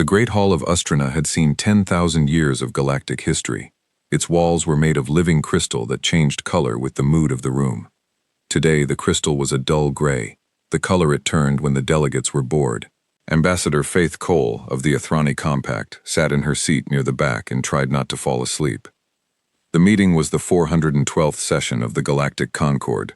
The Great Hall of Ustrana had seen 10,000 years of galactic history. Its walls were made of living crystal that changed color with the mood of the room. Today, the crystal was a dull gray, the color it turned when the delegates were bored. Ambassador Faith Cole of the Athrani Compact sat in her seat near the back and tried not to fall asleep. The meeting was the 412th session of the Galactic Concord,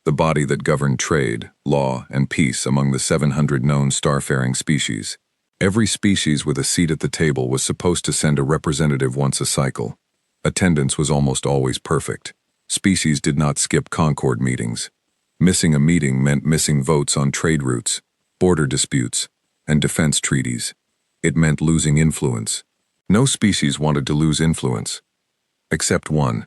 the body that governed trade, law, and peace among the 700 known starfaring species. Every species with a seat at the table was supposed to send a representative once a cycle. Attendance was almost always perfect. Species did not skip Concord meetings. Missing a meeting meant missing votes on trade routes, border disputes, and defense treaties. It meant losing influence. No species wanted to lose influence. Except one.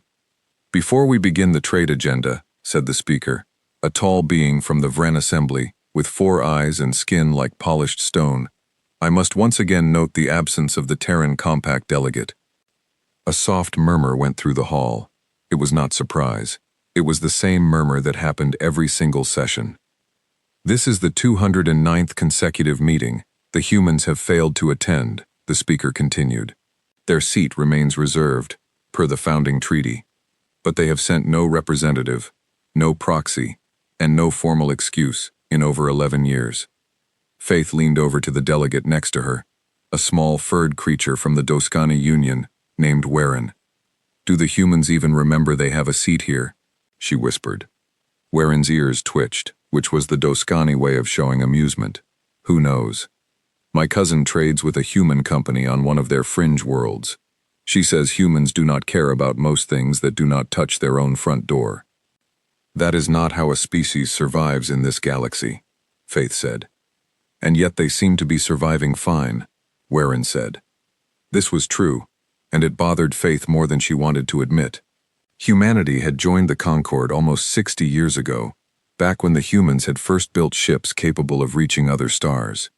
"Before we begin the trade agenda," said the speaker, a tall being from the Vren Assembly, with 4 eyes and skin like polished stone, "I must once again note the absence of the Terran Compact delegate." A soft murmur went through the hall. It was not surprise. It was the same murmur that happened every single session. "This is the 209th consecutive meeting. The humans have failed to attend," the speaker continued. "Their seat remains reserved, per the founding treaty. But they have sent no representative, no proxy, and no formal excuse in over 11 years. Faith leaned over to the delegate next to her, a small furred creature from the Doskani Union named Warren. "Do the humans even remember they have a seat here?" she whispered. Warren's ears twitched, which was the Doskani way of showing amusement. "Who knows? My cousin trades with a human company on one of their fringe worlds. She says humans do not care about most things that do not touch their own front door." "That is not how a species survives in this galaxy," Faith said. "And yet they seem to be surviving fine," Warren said. This was true, and it bothered Faith more than she wanted to admit. Humanity had joined the Concord almost 60 years ago, back when the humans had first built ships capable of reaching other stars.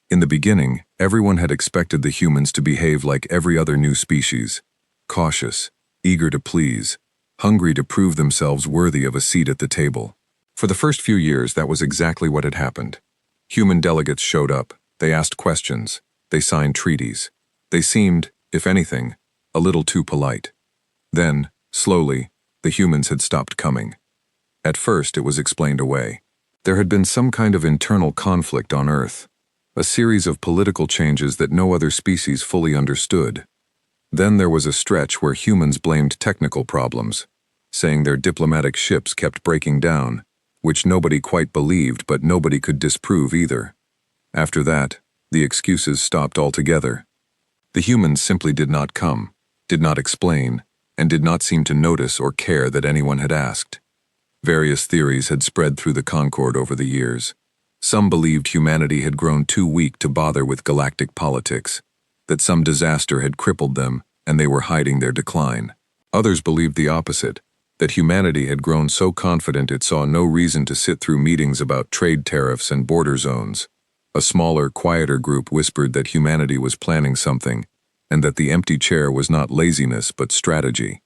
In the beginning, everyone had expected the humans to behave like every other new species, cautious, eager to please, hungry to prove themselves worthy of a seat at the table. For the first few years, that was exactly what had happened. Human delegates showed up, they asked questions, they signed treaties. They seemed, if anything, a little too polite. Then, slowly, the humans had stopped coming. At first, it was explained away. There had been some kind of internal conflict on Earth, a series of political changes that no other species fully understood. Then there was a stretch where humans blamed technical problems, saying their diplomatic ships kept breaking down, which nobody quite believed but nobody could disprove either. After that, the excuses stopped altogether. The humans simply did not come, did not explain, and did not seem to notice or care that anyone had asked. Various theories had spread through the Concord over the years. Some believed humanity had grown too weak to bother with galactic politics, that some disaster had crippled them and they were hiding their decline. Others believed the opposite, that humanity had grown so confident it saw no reason to sit through meetings about trade tariffs and border zones. A smaller, quieter group whispered that humanity was planning something, and that the empty chair was not laziness but strategy.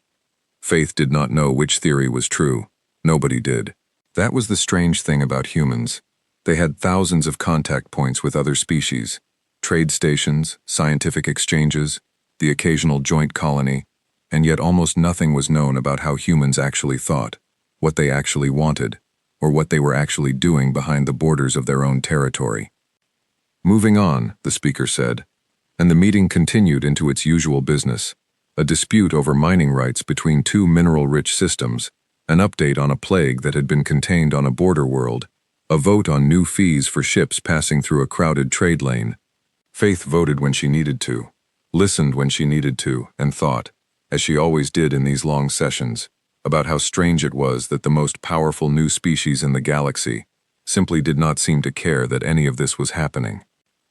Faith did not know which theory was true. Nobody did. That was the strange thing about humans. They had thousands of contact points with other species, trade stations, scientific exchanges, the occasional joint colony, and yet almost nothing was known about how humans actually thought, what they actually wanted, or what they were actually doing behind the borders of their own territory. "Moving on," the speaker said, and the meeting continued into its usual business, a dispute over mining rights between two mineral-rich systems, an update on a plague that had been contained on a border world, a vote on new fees for ships passing through a crowded trade lane. Faith voted when she needed to, listened when she needed to, and thought, as she always did in these long sessions, about how strange it was that the most powerful new species in the galaxy simply did not seem to care that any of this was happening.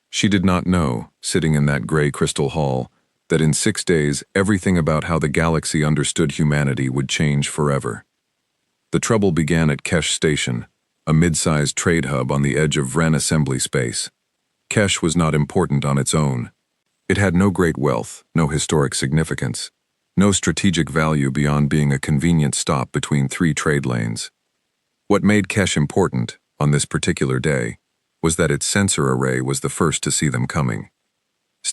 She did not know, sitting in that gray crystal hall, that in 6 days everything about how the galaxy understood humanity would change forever. The trouble began at Kesh Station, a mid-sized trade hub on the edge of Vren assembly space. Kesh was not important on its own. It had no great wealth, no historic significance, no strategic value beyond being a convenient stop between 3 trade lanes. What made Kesh important, on this particular day, was that its sensor array was the first to see them coming.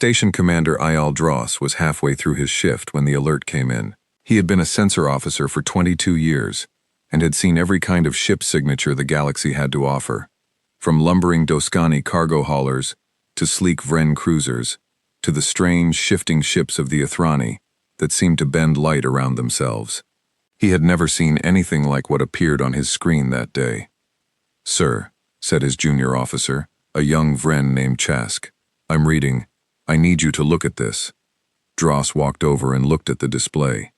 Station Commander Eyal Dross was halfway through his shift when the alert came in. He had been a sensor officer for 22 years and had seen every kind of ship signature the galaxy had to offer, from lumbering Doskani cargo haulers to sleek Vren cruisers, to the strange, shifting ships of the Ithrani that seemed to bend light around themselves. He had never seen anything like what appeared on his screen that day. "Sir," said his junior officer, a young Vren named Chask, "I'm reading. I need you to look at this." Dross walked over and looked at the display.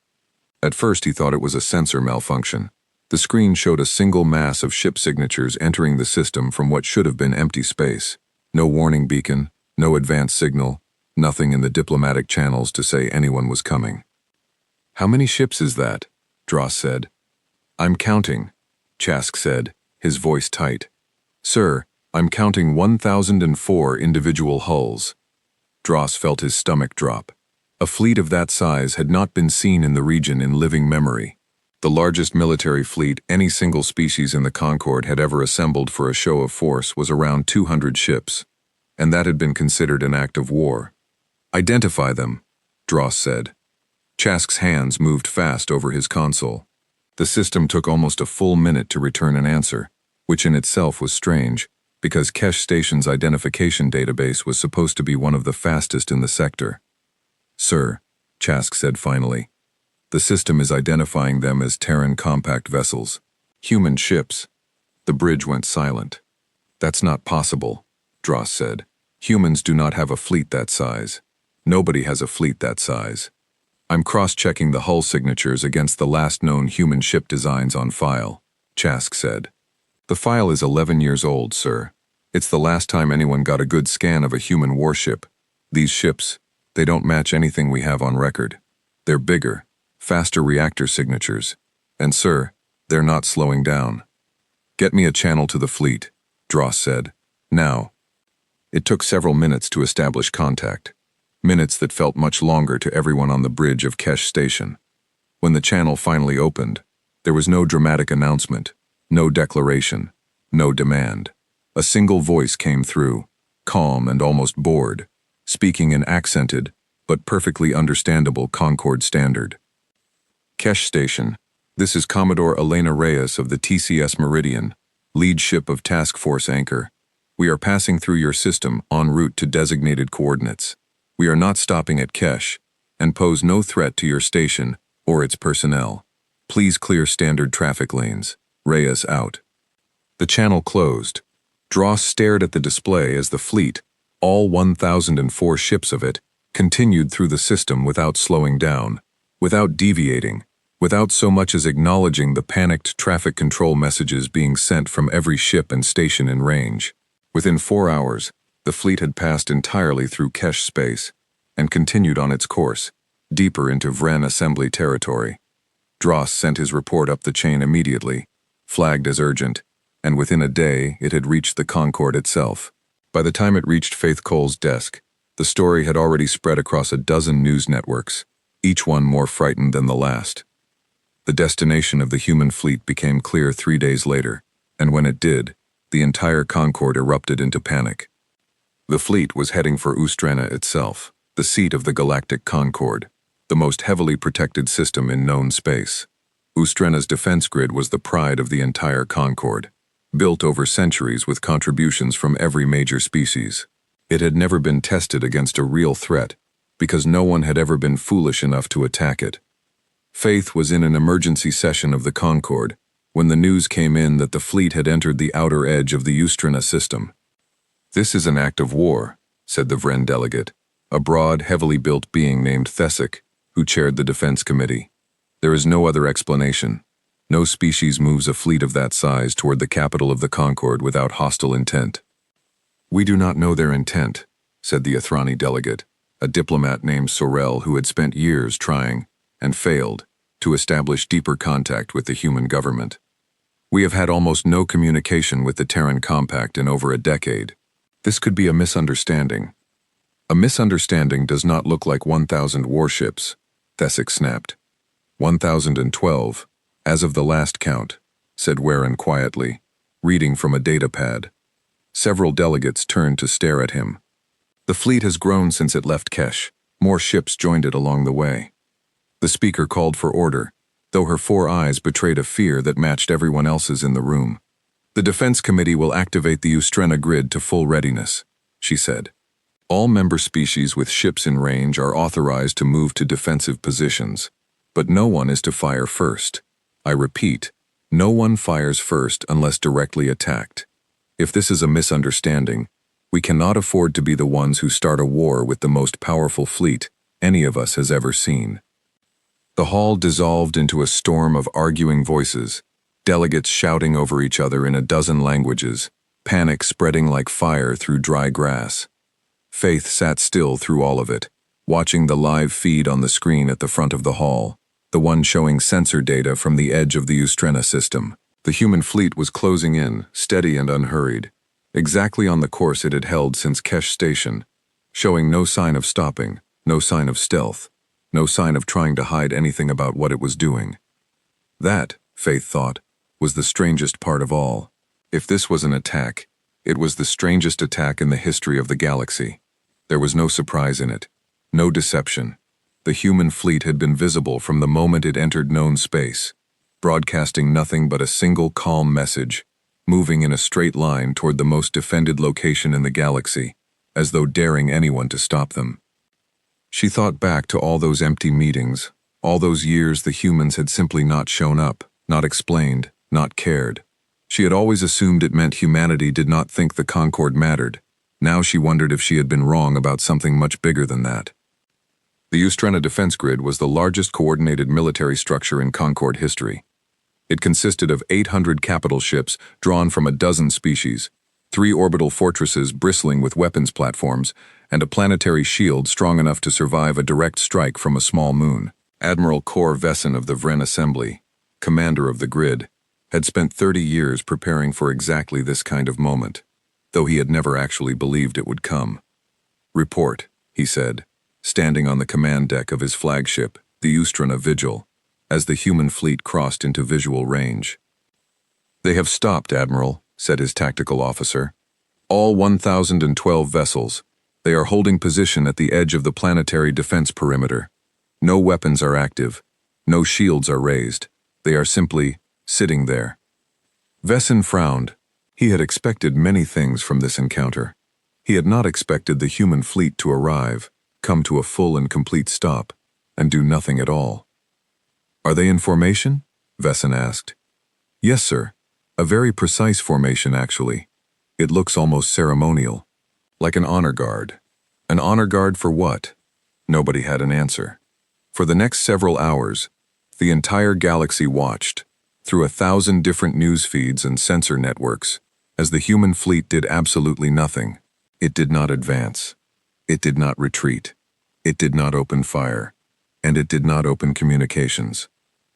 At first he thought it was a sensor malfunction. The screen showed a single mass of ship signatures entering the system from what should have been empty space. No warning beacon, no advanced signal, nothing in the diplomatic channels to say anyone was coming. "How many ships is that?" Dross said. "I'm counting," Chask said, his voice tight. "Sir, I'm counting 1,004 individual hulls." Dross felt his stomach drop. A fleet of that size had not been seen in the region in living memory. The largest military fleet any single species in the Concord had ever assembled for a show of force was around 200 ships, and that had been considered an act of war. "Identify them," Dross said. Chask's hands moved fast over his console. The system took almost a full minute to return an answer, which in itself was strange, because Kesh Station's identification database was supposed to be one of the fastest in the sector. "Sir," Chask said finally, "the system is identifying them as Terran compact vessels. Human ships." The bridge went silent. "That's not possible," Dross said. "Humans do not have a fleet that size. Nobody has a fleet that size. I'm cross-checking the hull signatures against the last known human ship designs on file," Chask said. "The file is 11 years old, sir. It's the last time anyone got a good scan of a human warship. These ships, they don't match anything we have on record. They're bigger, faster reactor signatures. And sir, they're not slowing down." "Get me a channel to the fleet," Dross said. "Now." It took several minutes to establish contact. Minutes that felt much longer to everyone on the bridge of Kesh Station. When the channel finally opened, there was no dramatic announcement, no declaration, no demand. A single voice came through, calm and almost bored, speaking in accented, but perfectly understandable Concord standard. "Kesh Station, this is Commodore Elena Reyes of the TCS Meridian, lead ship of Task Force Anchor. We are passing through your system en route to designated coordinates. We are not stopping at Kesh, and pose no threat to your station or its personnel. Please clear standard traffic lanes. Reyes out." The channel closed. Dross stared at the display as the fleet, all 1,004 ships of it, continued through the system without slowing down, without deviating, without so much as acknowledging the panicked traffic control messages being sent from every ship and station in range. Within 4 hours, the fleet had passed entirely through Kesh space and continued on its course, deeper into Vren assembly territory. Dross sent his report up the chain immediately, flagged as urgent, and within a day it had reached the Concord itself. By the time it reached Faith Cole's desk, the story had already spread across a dozen news networks, each one more frightened than the last. The destination of the human fleet became clear 3 days later, and when it did, the entire Concord erupted into panic. The fleet was heading for Ustrena itself, the seat of the Galactic Concord, the most heavily protected system in known space. Ustrena's defense grid was the pride of the entire Concord, built over centuries with contributions from every major species. It had never been tested against a real threat, because no one had ever been foolish enough to attack it. Faith was in an emergency session of the Concord when the news came in that the fleet had entered the outer edge of the Ustrena system. "This is an act of war," said the Vren delegate, a broad, heavily built being named Thesic, who chaired the defense committee. "There is no other explanation. No species moves a fleet of that size toward the capital of the Concord without hostile intent." "We do not know their intent," said the Ithrani delegate, a diplomat named Sorel who had spent years trying, and failed, to establish deeper contact with the human government. "We have had almost no communication with the Terran Compact in over a decade. This could be a misunderstanding." "A misunderstanding does not look like 1,000 warships," Thesic snapped. 1,012, as of the last count, said Warren quietly, reading from a datapad. Several delegates turned to stare at him. The fleet has grown since it left Kesh. More ships joined it along the way. The speaker called for order, though her 4 eyes betrayed a fear that matched everyone else's in the room. The Defense Committee will activate the Ustrena grid to full readiness, she said. All member species with ships in range are authorized to move to defensive positions, but no one is to fire first. I repeat, no one fires first unless directly attacked. If this is a misunderstanding, we cannot afford to be the ones who start a war with the most powerful fleet any of us has ever seen. The hall dissolved into a storm of arguing voices, delegates shouting over each other in a dozen languages, panic spreading like fire through dry grass. Faith sat still through all of it, watching the live feed on the screen at the front of the hall, the one showing sensor data from the edge of the Ustrena system. The human fleet was closing in, steady and unhurried, exactly on the course it had held since Kesh Station, showing no sign of stopping, no sign of stealth, no sign of trying to hide anything about what it was doing. That, Faith thought, was the strangest part of all. If this was an attack, it was the strangest attack in the history of the galaxy. There was no surprise in it, no deception. The human fleet had been visible from the moment it entered known space, broadcasting nothing but a single calm message, moving in a straight line toward the most defended location in the galaxy, as though daring anyone to stop them. She thought back to all those empty meetings, all those years the humans had simply not shown up, not explained, not cared. She had always assumed it meant humanity did not think the Concord mattered. Now she wondered if she had been wrong about something much bigger than that. The Ustrena defense grid was the largest coordinated military structure in Concord history. It consisted of 800 capital ships drawn from a dozen species, 3 orbital fortresses bristling with weapons platforms, and a planetary shield strong enough to survive a direct strike from a small moon. Admiral Kor Vesson of the Vren Assembly, commander of the grid, had spent 30 years preparing for exactly this kind of moment, though he had never actually believed it would come. "Report," he said, standing on the command deck of his flagship, the Ustrena Vigil, as the human fleet crossed into visual range. "They have stopped, Admiral," said his tactical officer. "All 1,012 vessels. They are holding position at the edge of the planetary defense perimeter. No weapons are active. No shields are raised. They are simply sitting there." Vesson frowned. He had expected many things from this encounter. He had not expected the human fleet to arrive, come to a full and complete stop, and do nothing at all. "Are they in formation?" Vesson asked. "Yes, sir. A very precise formation, actually. It looks almost ceremonial. Like an honor guard." An honor guard for what? Nobody had an answer. For the next several hours, the entire galaxy watched, through 1,000 different news feeds and sensor networks, as the human fleet did absolutely nothing. It did not advance. It did not retreat. It did not open fire. And it did not open communications,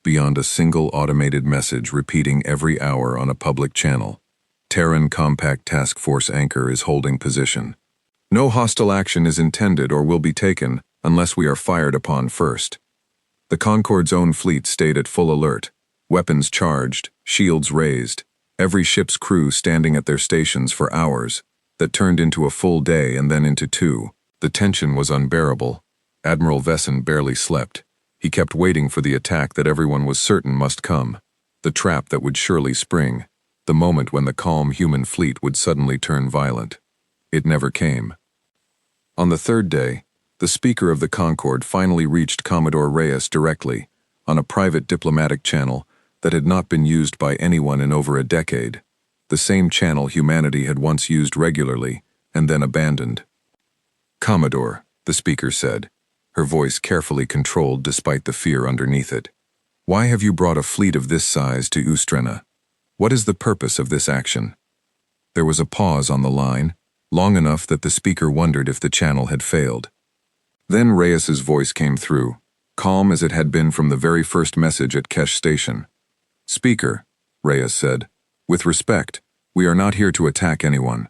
beyond a single automated message repeating every hour on a public channel. "Terran Compact Task Force Anchor is holding position. No hostile action is intended or will be taken unless we are fired upon first." The Concord's own fleet stayed at full alert, weapons charged, shields raised, every ship's crew standing at their stations for hours, that turned into a full day and then into 2. The tension was unbearable. Admiral Vesson barely slept. He kept waiting for the attack that everyone was certain must come, the trap that would surely spring, the moment when the calm human fleet would suddenly turn violent. It never came. On the 3rd day, the speaker of the Concorde finally reached Commodore Reyes directly, on a private diplomatic channel that had not been used by anyone in over a decade, the same channel humanity had once used regularly and then abandoned. "Commodore," the speaker said, her voice carefully controlled despite the fear underneath it. "Why have you brought a fleet of this size to Ustrena? What is the purpose of this action?" There was a pause on the line, long enough that the speaker wondered if the channel had failed. Then Reyes's voice came through, calm as it had been from the very first message at Kesh Station. "Speaker," Reyes said, "with respect, we are not here to attack anyone.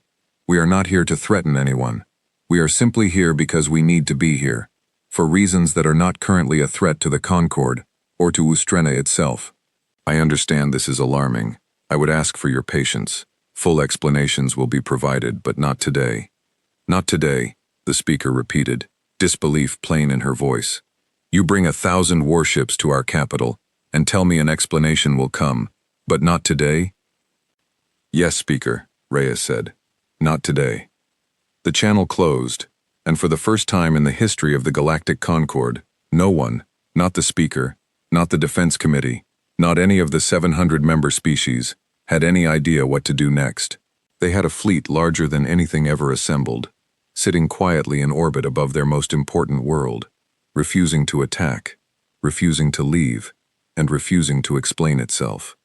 We are not here to threaten anyone. We are simply here because we need to be here, for reasons that are not currently a threat to the Concorde or to Ustrena itself. I understand this is alarming. I would ask for your patience. Full explanations will be provided, but not today. Not today, the speaker repeated, disbelief plain in her voice. You bring 1,000 warships to our capital, and tell me an explanation will come, but not today? Yes, Speaker, Reyes said. Not today. The channel closed, and for the first time in the history of the Galactic Concord, no one, not the Speaker, not the Defense Committee, not any of the 700-member species, had any idea what to do next. They had a fleet larger than anything ever assembled, sitting quietly in orbit above their most important world, refusing to attack, refusing to leave, and refusing to explain itself.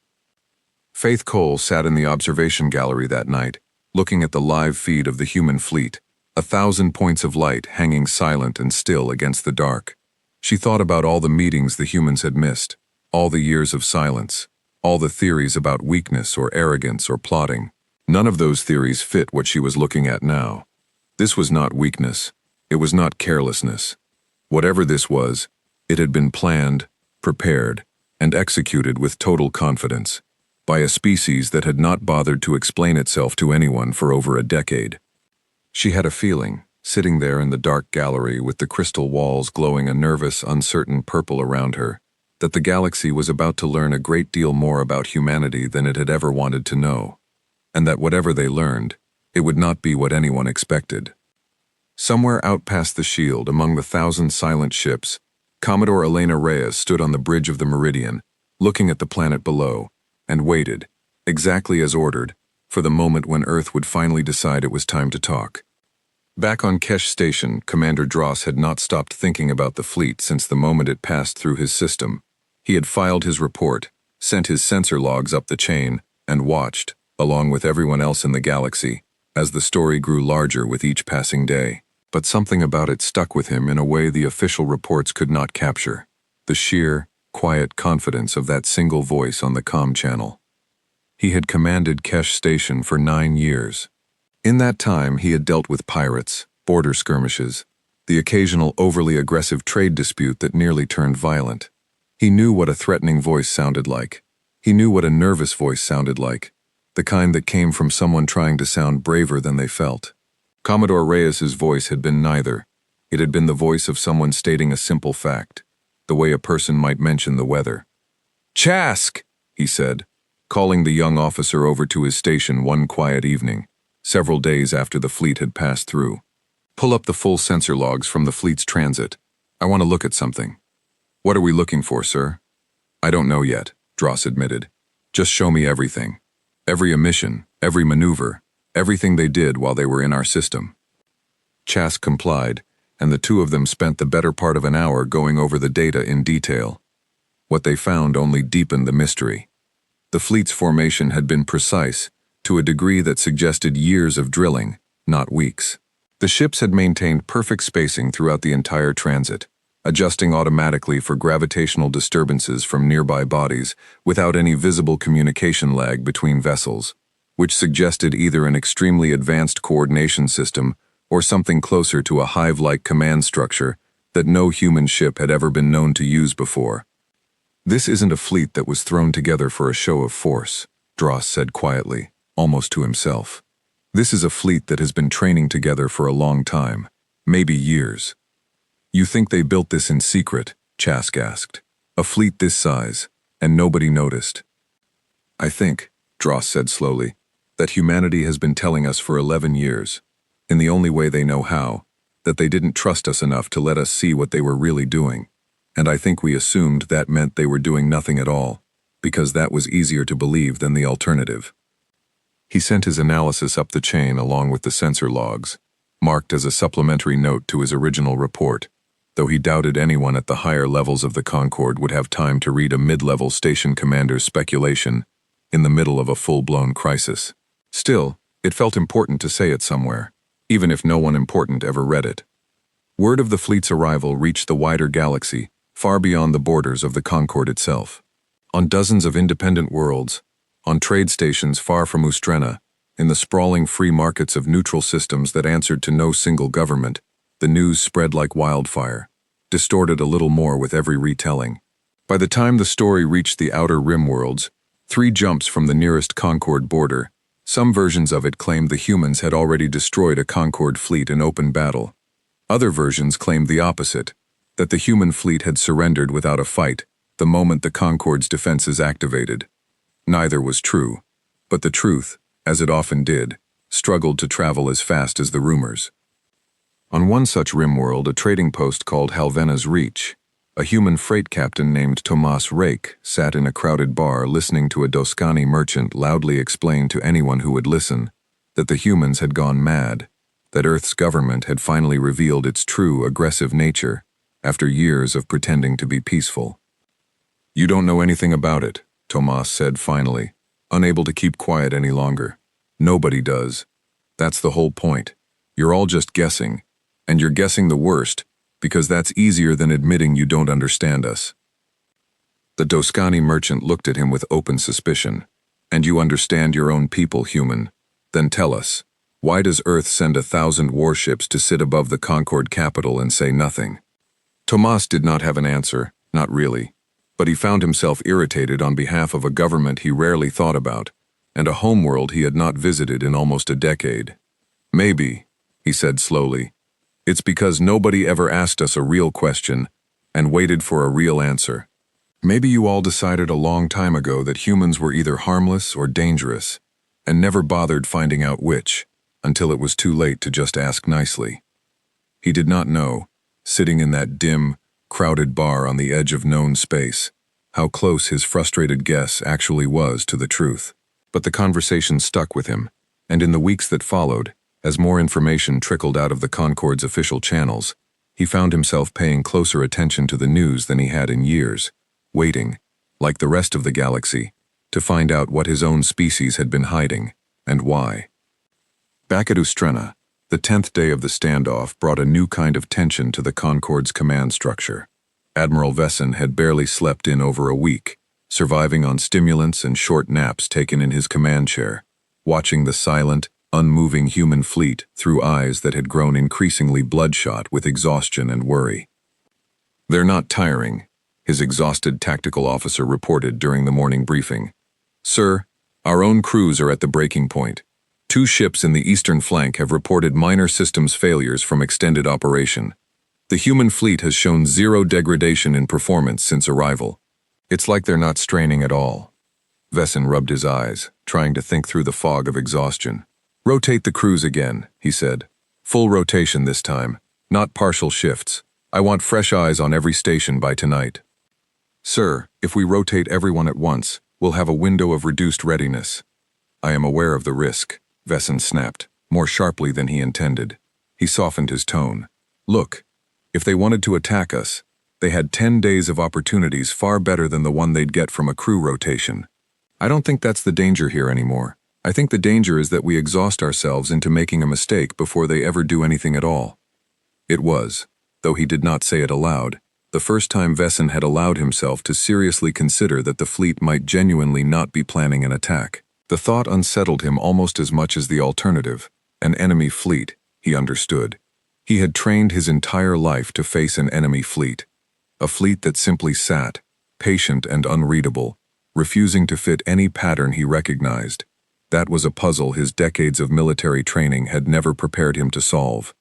Faith Cole sat in the observation gallery that night, looking at the live feed of the human fleet, 1,000 points of light hanging silent and still against the dark. She thought about all the meetings the humans had missed, all the years of silence, all the theories about weakness or arrogance or plotting. None of those theories fit what she was looking at now. This was not weakness. It was not carelessness. Whatever this was, it had been planned, prepared, and executed with total confidence, by a species that had not bothered to explain itself to anyone for over a decade. She had a feeling, sitting there in the dark gallery with the crystal walls glowing a nervous, uncertain purple around her, that the galaxy was about to learn a great deal more about humanity than it had ever wanted to know, and that whatever they learned, it would not be what anyone expected. Somewhere out past the shield, among the 1,000 silent ships, Commodore Elena Reyes stood on the bridge of the Meridian, looking at the planet below, and waited, exactly as ordered, for the moment when Earth would finally decide it was time to talk. Back on Kesh Station, Commander Dross had not stopped thinking about the fleet since the moment it passed through his system. He had filed his report, sent his sensor logs up the chain, and watched, along with everyone else in the galaxy, as the story grew larger with each passing day. But something about it stuck with him in a way the official reports could not capture. The sheer, quiet confidence of that single voice on the comm channel. He had commanded Kesh Station for 9 years. In that time, he had dealt with pirates, border skirmishes, the occasional overly aggressive trade dispute that nearly turned violent. He knew what a threatening voice sounded like. He knew what a nervous voice sounded like, the kind that came from someone trying to sound braver than they felt. Commodore Reyes's voice had been neither. It had been the voice of someone stating a simple fact, the way a person might mention the weather. "Chask," he said, calling the young officer over to his station one quiet evening, several days after the fleet had passed through. "Pull up the full sensor logs from the fleet's transit. I want to look at something." "What are we looking for, sir?" "I don't know yet," Dross admitted. "Just show me everything. Every emission, every maneuver, everything they did while they were in our system." Chask complied, and the two of them spent the better part of an hour going over the data in detail. What they found only deepened the mystery. The fleet's formation had been precise, to a degree that suggested years of drilling, not weeks. The ships had maintained perfect spacing throughout the entire transit, adjusting automatically for gravitational disturbances from nearby bodies without any visible communication lag between vessels, which suggested either an extremely advanced coordination system or something closer to a hive-like command structure that no human ship had ever been known to use before. "This isn't a fleet that was thrown together for a show of force," Dross said quietly, almost to himself. "This is a fleet that has been training together for a long time, maybe years." "You think they built this in secret?" Chask asked. "A fleet this size, and nobody noticed?" "I think," Dross said slowly, "that humanity has been telling us for 11 years, in the only way they know how, that they didn't trust us enough to let us see what they were really doing. And I think we assumed that meant they were doing nothing at all, because that was easier to believe than the alternative." He sent his analysis up the chain along with the sensor logs, marked as a supplementary note to his original report, though he doubted anyone at the higher levels of the Concord would have time to read a mid-level station commander's speculation in the middle of a full-blown crisis. Still, it felt important to say it somewhere, even if no one important ever read it. Word of the fleet's arrival reached the wider galaxy, far beyond the borders of the Concord itself. On dozens of independent worlds, on trade stations far from Ustrena, in the sprawling free markets of neutral systems that answered to no single government, the news spread like wildfire, distorted a little more with every retelling. By the time the story reached the outer rim worlds, 3 jumps from the nearest Concord border, some versions of it claimed the humans had already destroyed a Concord fleet in open battle, Other versions claimed the opposite, that the human fleet had surrendered without a fight the moment the Concorde's defenses activated. Neither was true, but the truth, as it often did, struggled to travel as fast as the rumors. On one such rim world, a trading post called Halvena's Reach, a human freight captain named Tomas Rake sat in a crowded bar listening to a Doskani merchant loudly explain to anyone who would listen that the humans had gone mad, that Earth's government had finally revealed its true aggressive nature after years of pretending to be peaceful. "You don't know anything about it," Tomas said finally, unable to keep quiet any longer. "Nobody does. That's the whole point. You're all just guessing, and you're guessing the worst, because that's easier than admitting you don't understand us." The Doskani merchant looked at him with open suspicion. "And you understand your own people, human? Then tell us, why does Earth send 1,000 warships to sit above the Concorde capital and say nothing?" Tomas did not have an answer, not really, but he found himself irritated on behalf of a government he rarely thought about, and a homeworld he had not visited in almost a decade. "Maybe," he said slowly, "it's because nobody ever asked us a real question and waited for a real answer. Maybe you all decided a long time ago that humans were either harmless or dangerous, and never bothered finding out which, until it was too late to just ask nicely." He did not know, sitting in that dim, crowded bar on the edge of known space, how close his frustrated guess actually was to the truth. But the conversation stuck with him, and in the weeks that followed, as more information trickled out of the Concorde's official channels, he found himself paying closer attention to the news than he had in years, waiting, like the rest of the galaxy, to find out what his own species had been hiding, and why. Back at Ustrena, the 10th day of the standoff brought a new kind of tension to the Concorde's command structure. Admiral Vesson had barely slept in over a week, surviving on stimulants and short naps taken in his command chair, watching the silent, unmoving human fleet through eyes that had grown increasingly bloodshot with exhaustion and worry. "They're not tiring," his exhausted tactical officer reported during the morning briefing. "Sir, our own crews are at the breaking point. 2 ships in the eastern flank have reported minor systems failures from extended operation. The human fleet has shown zero degradation in performance since arrival. It's like they're not straining at all." Vesson rubbed his eyes, trying to think through the fog of exhaustion. "Rotate the crews again," he said. "Full rotation this time, not partial shifts. I want fresh eyes on every station by tonight." "Sir, if we rotate everyone at once, we'll have a window of reduced readiness." "I am aware of the risk," Vesson snapped, more sharply than he intended. He softened his tone. "Look, if they wanted to attack us, they had 10 days of opportunities far better than the one they'd get from a crew rotation. I don't think that's the danger here anymore. I think the danger is that we exhaust ourselves into making a mistake before they ever do anything at all." It was, though he did not say it aloud, the first time Vesson had allowed himself to seriously consider that the fleet might genuinely not be planning an attack. The thought unsettled him almost as much as the alternative, an enemy fleet, he understood. He had trained his entire life to face an enemy fleet, a fleet that simply sat, patient and unreadable, refusing to fit any pattern he recognized. That was a puzzle his decades of military training had never prepared him to solve.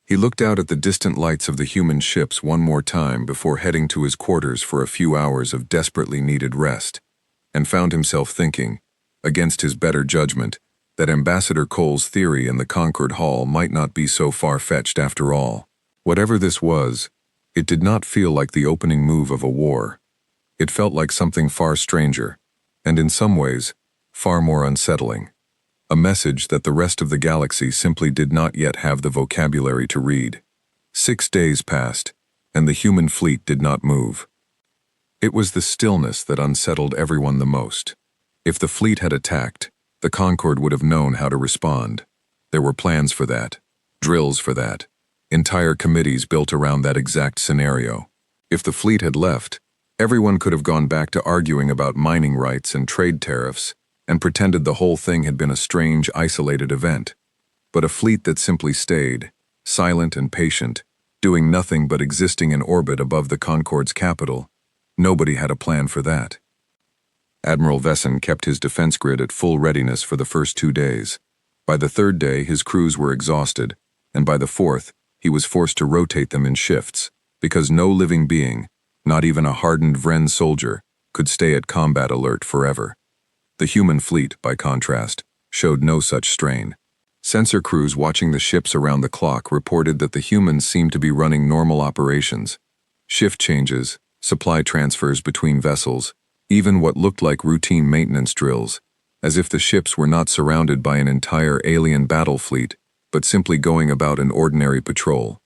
He looked out at the distant lights of the human ships one more time before heading to his quarters for a few hours of desperately needed rest, and found himself thinking, against his better judgment, that Ambassador Cole's theory in the Concorde Hall might not be so far-fetched after all. Whatever this was, it did not feel like the opening move of a war. It felt like something far stranger, and in some ways, far more unsettling. A message that the rest of the galaxy simply did not yet have the vocabulary to read. 6 days passed, and the human fleet did not move. It was the stillness that unsettled everyone the most. If the fleet had attacked, the Concorde would have known how to respond. There were plans for that, drills for that, entire committees built around that exact scenario. If the fleet had left, everyone could have gone back to arguing about mining rights and trade tariffs and pretended the whole thing had been a strange, isolated event. But a fleet that simply stayed, silent and patient, doing nothing but existing in orbit above the Concorde's capital, nobody had a plan for that. Admiral Vesson kept his defense grid at full readiness for the first 2 days. By the 3rd day, his crews were exhausted, and by the 4th, he was forced to rotate them in shifts, because no living being, not even a hardened Vren soldier, could stay at combat alert forever. The human fleet, by contrast, showed no such strain. Sensor crews watching the ships around the clock reported that the humans seemed to be running normal operations. Shift changes, supply transfers between vessels, even what looked like routine maintenance drills, as if the ships were not surrounded by an entire alien battle fleet, but simply going about an ordinary patrol.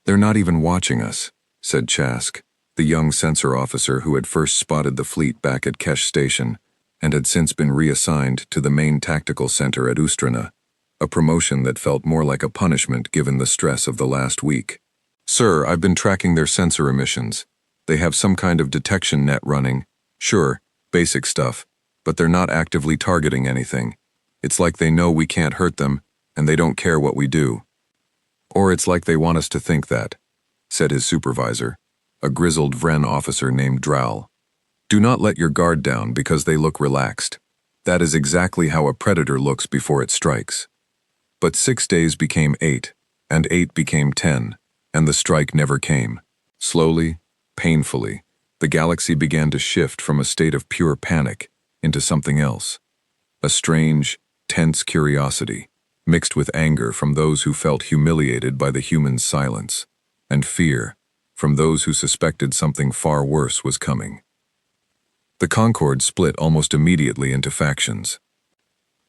"They're not even watching us," said Chask, the young sensor officer who had first spotted the fleet back at Kesh Station and had since been reassigned to the main tactical center at Ustrana, a promotion that felt more like a punishment given the stress of the last week. "Sir, I've been tracking their sensor emissions. They have some kind of detection net running. Sure, basic stuff, but they're not actively targeting anything. It's like they know we can't hurt them, and they don't care what we do. Or it's like they want us to think that," said his supervisor, a grizzled Vren officer named Drowl. "Do not let your guard down because they look relaxed. That is exactly how a predator looks before it strikes." But 6 days became 8, and 8 became 10, and the strike never came. Slowly, painfully, the galaxy began to shift from a state of pure panic into something else. A strange, tense curiosity, mixed with anger from those who felt humiliated by the humans' silence, and fear from those who suspected something far worse was coming. The Concord split almost immediately into factions.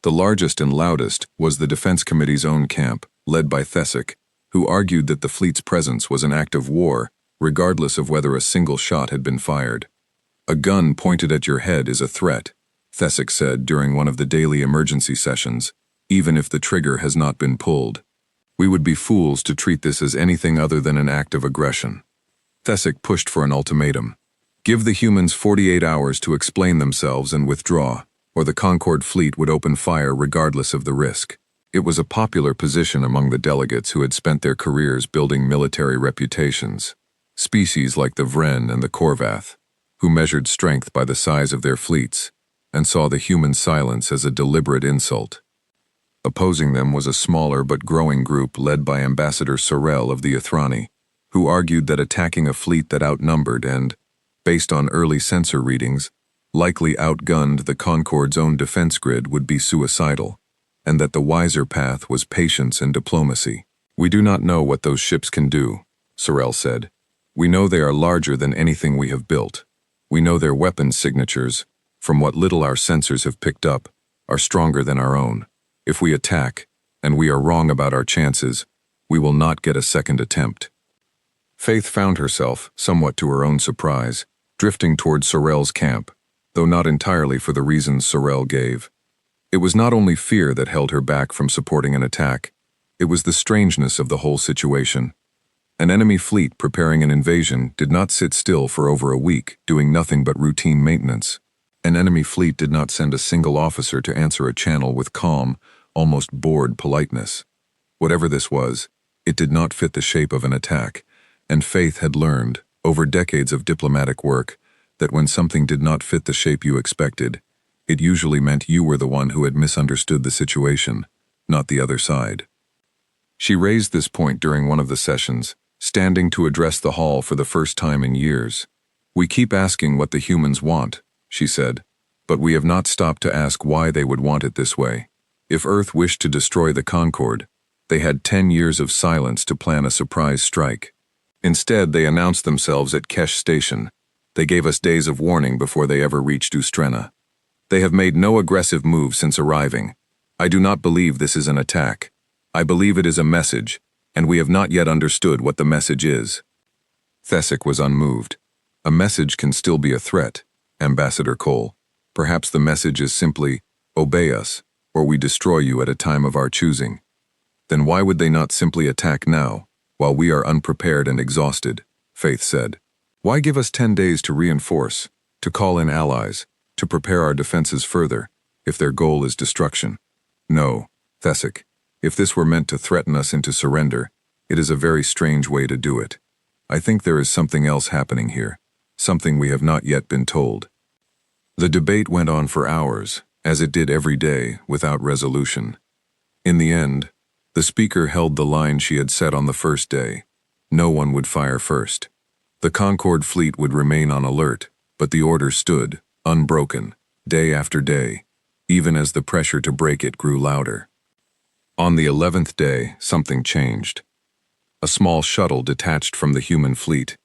The largest and loudest was the Defense Committee's own camp, led by Thesic, who argued that the fleet's presence was an act of war, regardless of whether a single shot had been fired. "A gun pointed at your head is a threat," Thesic said during one of the daily emergency sessions, "even if the trigger has not been pulled. We would be fools to treat this as anything other than an act of aggression." Thesic pushed for an ultimatum. Give the humans 48 hours to explain themselves and withdraw, or the Concord fleet would open fire regardless of the risk. It was a popular position among the delegates who had spent their careers building military reputations. Species like the Vren and the Korvath, who measured strength by the size of their fleets, and saw the human silence as a deliberate insult. Opposing them was a smaller but growing group led by Ambassador Sorel of the Ithrani, who argued that attacking a fleet that outnumbered and, based on early sensor readings, likely outgunned the Concord's own defense grid would be suicidal, and that the wiser path was patience and diplomacy. "We do not know what those ships can do," Sorel said. "We know they are larger than anything we have built. We know their weapons signatures, from what little our sensors have picked up, are stronger than our own. If we attack, and we are wrong about our chances, we will not get a second attempt." Faith found herself, somewhat to her own surprise, drifting toward Sorel's camp, though not entirely for the reasons Sorel gave. It was not only fear that held her back from supporting an attack, it was the strangeness of the whole situation. An enemy fleet preparing an invasion did not sit still for over a week, doing nothing but routine maintenance. An enemy fleet did not send a single officer to answer a channel with calm, almost bored politeness. Whatever this was, it did not fit the shape of an attack, and Faith had learned, over decades of diplomatic work, that when something did not fit the shape you expected, it usually meant you were the one who had misunderstood the situation, not the other side. She raised this point during one of the sessions, standing to address the hall for the first time in years. "We keep asking what the humans want," she said, "but we have not stopped to ask why they would want it this way. If Earth wished to destroy the Concord, they had 10 years of silence to plan a surprise strike. Instead, they announced themselves at Kesh Station. They gave us days of warning before they ever reached Ustrena. They have made no aggressive move since arriving. I do not believe this is an attack. I believe it is a message, and we have not yet understood what the message is." Thesic was unmoved. "A message can still be a threat, Ambassador Cole. Perhaps the message is simply, obey us, or we destroy you at a time of our choosing. Then why would they not simply attack now, while we are unprepared and exhausted?" Faith said. "Why give us 10 days to reinforce, to call in allies, to prepare our defenses further, if their goal is destruction? No, Thesic, if this were meant to threaten us into surrender, it is a very strange way to do it. I think there is something else happening here, something we have not yet been told." The debate went on for hours, as it did every day, without resolution. In the end, The speaker held the line she had set on the first day. No one would fire first. The Concorde fleet would remain on alert, but the order stood, unbroken, day after day, even as the pressure to break it grew louder. On the 11th day, something changed. A small shuttle detached from the human fleet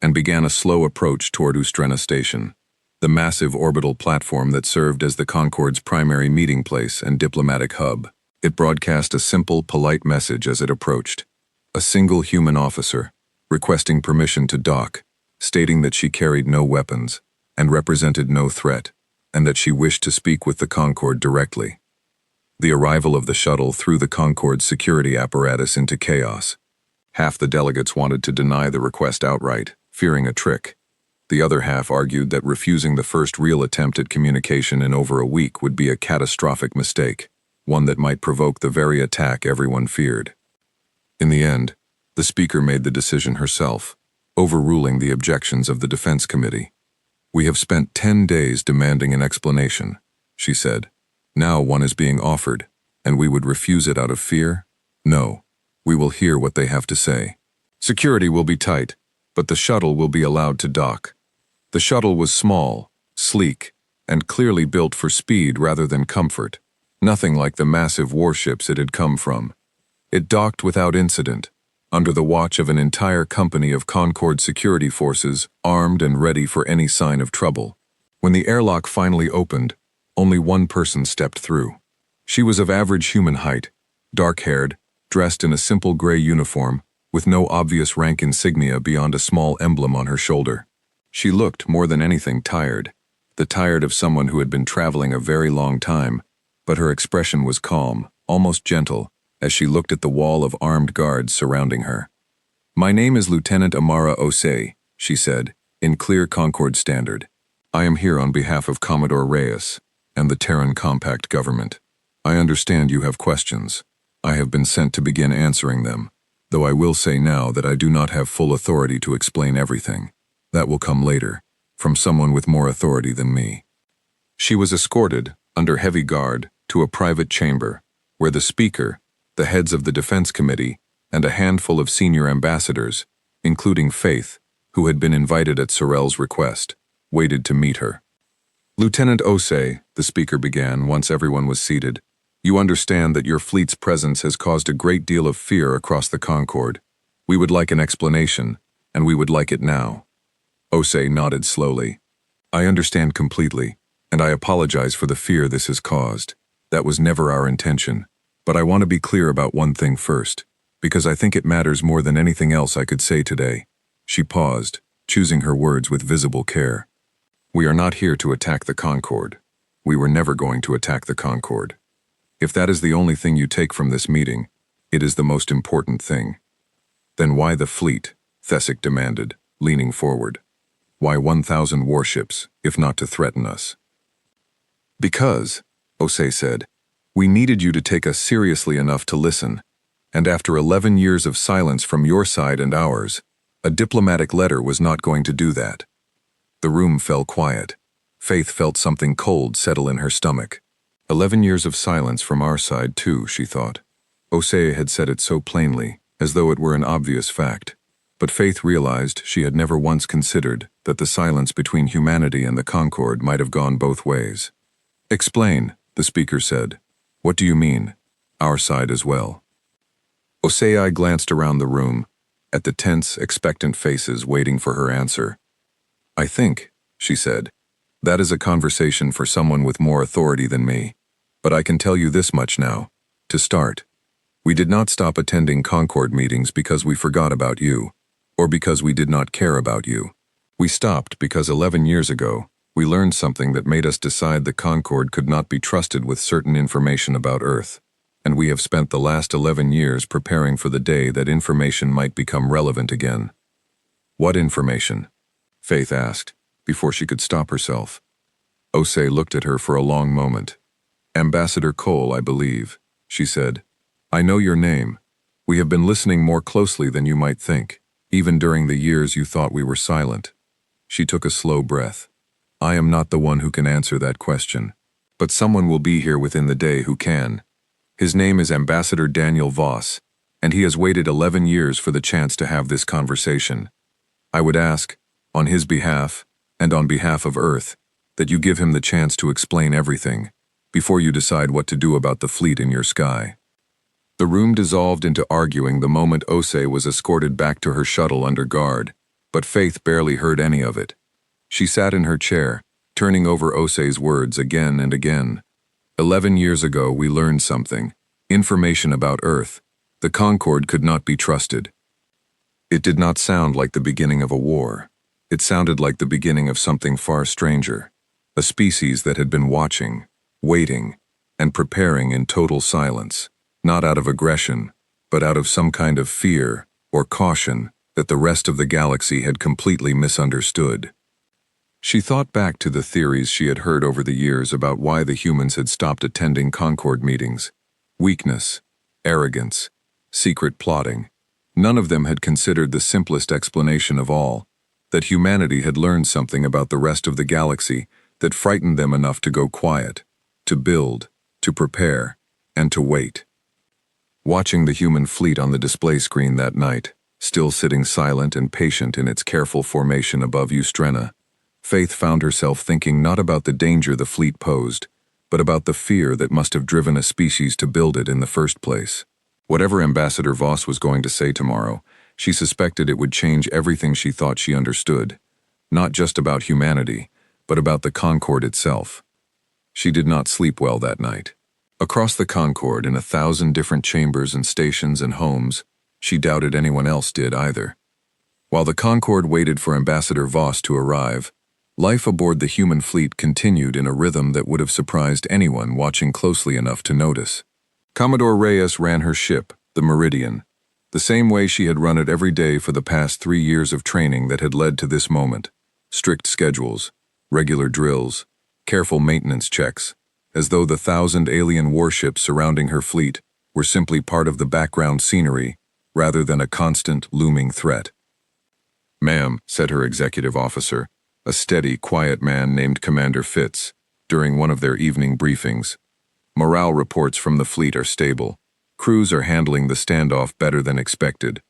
and began a slow approach toward Ustrena Station, the massive orbital platform that served as the Concorde's primary meeting place and diplomatic hub. It broadcast a simple, polite message as it approached. A single human officer, requesting permission to dock, stating that she carried no weapons and represented no threat, and that she wished to speak with the Concorde directly. The arrival of the shuttle threw the Concorde's security apparatus into chaos. Half the delegates wanted to deny the request outright, fearing a trick. The other half argued that refusing the first real attempt at communication in over a week would be a catastrophic mistake, one that might provoke the very attack everyone feared. In the end, the speaker made the decision herself, overruling the objections of the Defense Committee. "We have spent 10 days demanding an explanation," she said. "Now one is being offered, and we would refuse it out of fear? No, we will hear what they have to say. Security will be tight, but the shuttle will be allowed to dock." The shuttle was small, sleek, and clearly built for speed rather than comfort, nothing like the massive warships it had come from. It docked without incident, under the watch of an entire company of Concorde security forces armed and ready for any sign of trouble. When the airlock finally opened, only one person stepped through. She was of average human height, dark-haired, dressed in a simple gray uniform, with no obvious rank insignia beyond a small emblem on her shoulder. She looked, more than anything, tired, the tired of someone who had been traveling a very long time, but her expression was calm, almost gentle, as she looked at the wall of armed guards surrounding her. "My name is Lieutenant Amara Osei," she said, in clear Concorde standard. "I am here on behalf of Commodore Reyes and the Terran Compact government. I understand you have questions. I have been sent to begin answering them, though I will say now that I do not have full authority to explain everything. That will come later, from someone with more authority than me." She was escorted, under heavy guard, to a private chamber, where the speaker, the heads of the Defense Committee, and a handful of senior ambassadors, including Faith, who had been invited at Sorel's request, waited to meet her. "Lieutenant Osei," the speaker began once everyone was seated, "you understand that your fleet's presence has caused a great deal of fear across the Concorde. We would like an explanation, and we would like it now." Osei nodded slowly. "I understand completely, and I apologize for the fear this has caused. That was never our intention. But I want to be clear about one thing first, because I think it matters more than anything else I could say today." She paused, choosing her words with visible care. "We are not here to attack the Concorde. We were never going to attack the Concorde. If that is the only thing you take from this meeting, it is the most important thing." "Then why the fleet?" Thesic demanded, leaning forward. "Why 1,000 warships, if not to threaten us?" "Because," Osei said, "we needed you to take us seriously enough to listen, and after 11 years of silence from your side and ours, a diplomatic letter was not going to do that." The room fell quiet. Faith felt something cold settle in her stomach. 11 years of silence from our side too, she thought. Osei had said it so plainly, as though it were an obvious fact. But Faith realized she had never once considered that the silence between humanity and the Concorde might have gone both ways. "Explain," the speaker said. "What do you mean? Our side as well." Osei glanced around the room, at the tense, expectant faces waiting for her answer. "I think," she said, "that is a conversation for someone with more authority than me. But I can tell you this much now. To start, we did not stop attending Concorde meetings because we forgot about you, or because we did not care about you. We stopped because 11 years ago, we learned something that made us decide the Concorde could not be trusted with certain information about Earth, and we have spent the last 11 years preparing for the day that information might become relevant again." "What information?" Faith asked, before she could stop herself. Osei looked at her for a long moment. "Ambassador Cole, I believe," she said. "I know your name. We have been listening more closely than you might think, even during the years you thought we were silent." She took a slow breath. "I am not the one who can answer that question, but someone will be here within the day who can." His name is Ambassador Daniel Voss, and he has waited 11 years for the chance to have this conversation. I would ask, on his behalf, and on behalf of Earth, that you give him the chance to explain everything, before you decide what to do about the fleet in your sky." The room dissolved into arguing the moment Osei was escorted back to her shuttle under guard, but Faith barely heard any of it. She sat in her chair, turning over Osei's words again and again. 11 years ago we learned something, information about Earth. The Concorde could not be trusted. It did not sound like the beginning of a war. It sounded like the beginning of something far stranger, a species that had been watching, waiting, and preparing in total silence, not out of aggression, but out of some kind of fear or caution that the rest of the galaxy had completely misunderstood. She thought back to the theories she had heard over the years about why the humans had stopped attending Concorde meetings. Weakness, arrogance, secret plotting. None of them had considered the simplest explanation of all, that humanity had learned something about the rest of the galaxy that frightened them enough to go quiet, to build, to prepare, and to wait. Watching the human fleet on the display screen that night, still sitting silent and patient in its careful formation above Ustrena, Faith found herself thinking not about the danger the fleet posed, but about the fear that must have driven a species to build it in the first place. Whatever Ambassador Voss was going to say tomorrow, she suspected it would change everything she thought she understood, not just about humanity, but about the Concorde itself. She did not sleep well that night. Across the Concorde, in 1,000 different chambers and stations and homes, she doubted anyone else did either. While the Concorde waited for Ambassador Voss to arrive, life aboard the human fleet continued in a rhythm that would have surprised anyone watching closely enough to notice. Commodore Reyes ran her ship, the Meridian, the same way she had run it every day for the past 3 years of training that had led to this moment. Strict schedules, regular drills, careful maintenance checks, as though the 1,000 alien warships surrounding her fleet were simply part of the background scenery rather than a constant, looming threat. "Ma'am," said her executive officer, a steady, quiet man named Commander Fitz, during one of their evening briefings, "morale reports from the fleet are stable. Crews are handling the standoff better than expected.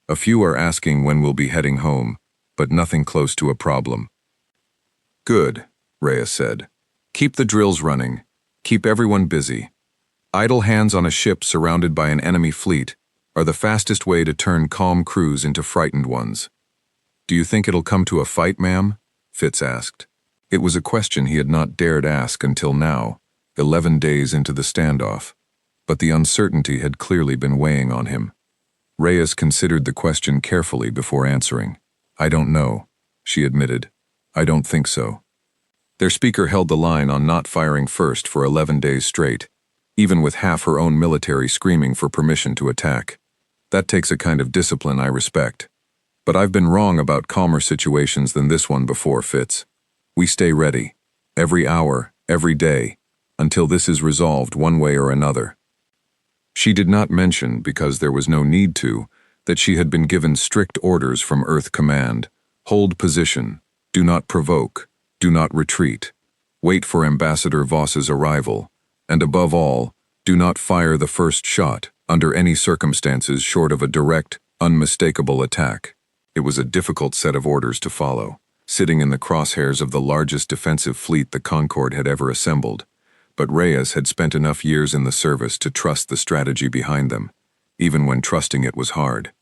A few are asking when we'll be heading home, but nothing close to a problem." "Good," Reyes said. "Keep the drills running. Keep everyone busy. Idle hands on a ship surrounded by an enemy fleet are the fastest way to turn calm crews into frightened ones." "Do you think it'll come to a fight, ma'am?" Fitz asked. It was a question he had not dared ask until now, 11 days into the standoff, but the uncertainty had clearly been weighing on him. Reyes considered the question carefully before answering. "I don't know," she admitted. "I don't think so." Their speaker held the line on not firing first for 11 days straight, even with half her own military screaming for permission to attack. "That takes a kind of discipline I respect. But I've been wrong about calmer situations than this one before, Fitz. We stay ready, every hour, every day, until this is resolved one way or another." She did not mention, because there was no need to, that she had been given strict orders from Earth Command. Hold position, do not provoke, do not retreat, wait for Ambassador Voss's arrival, and above all, do not fire the first shot under any circumstances short of a direct, unmistakable attack. It was a difficult set of orders to follow, sitting in the crosshairs of the largest defensive fleet the Concorde had ever assembled, but Reyes had spent enough years in the service to trust the strategy behind them, even when trusting it was hard.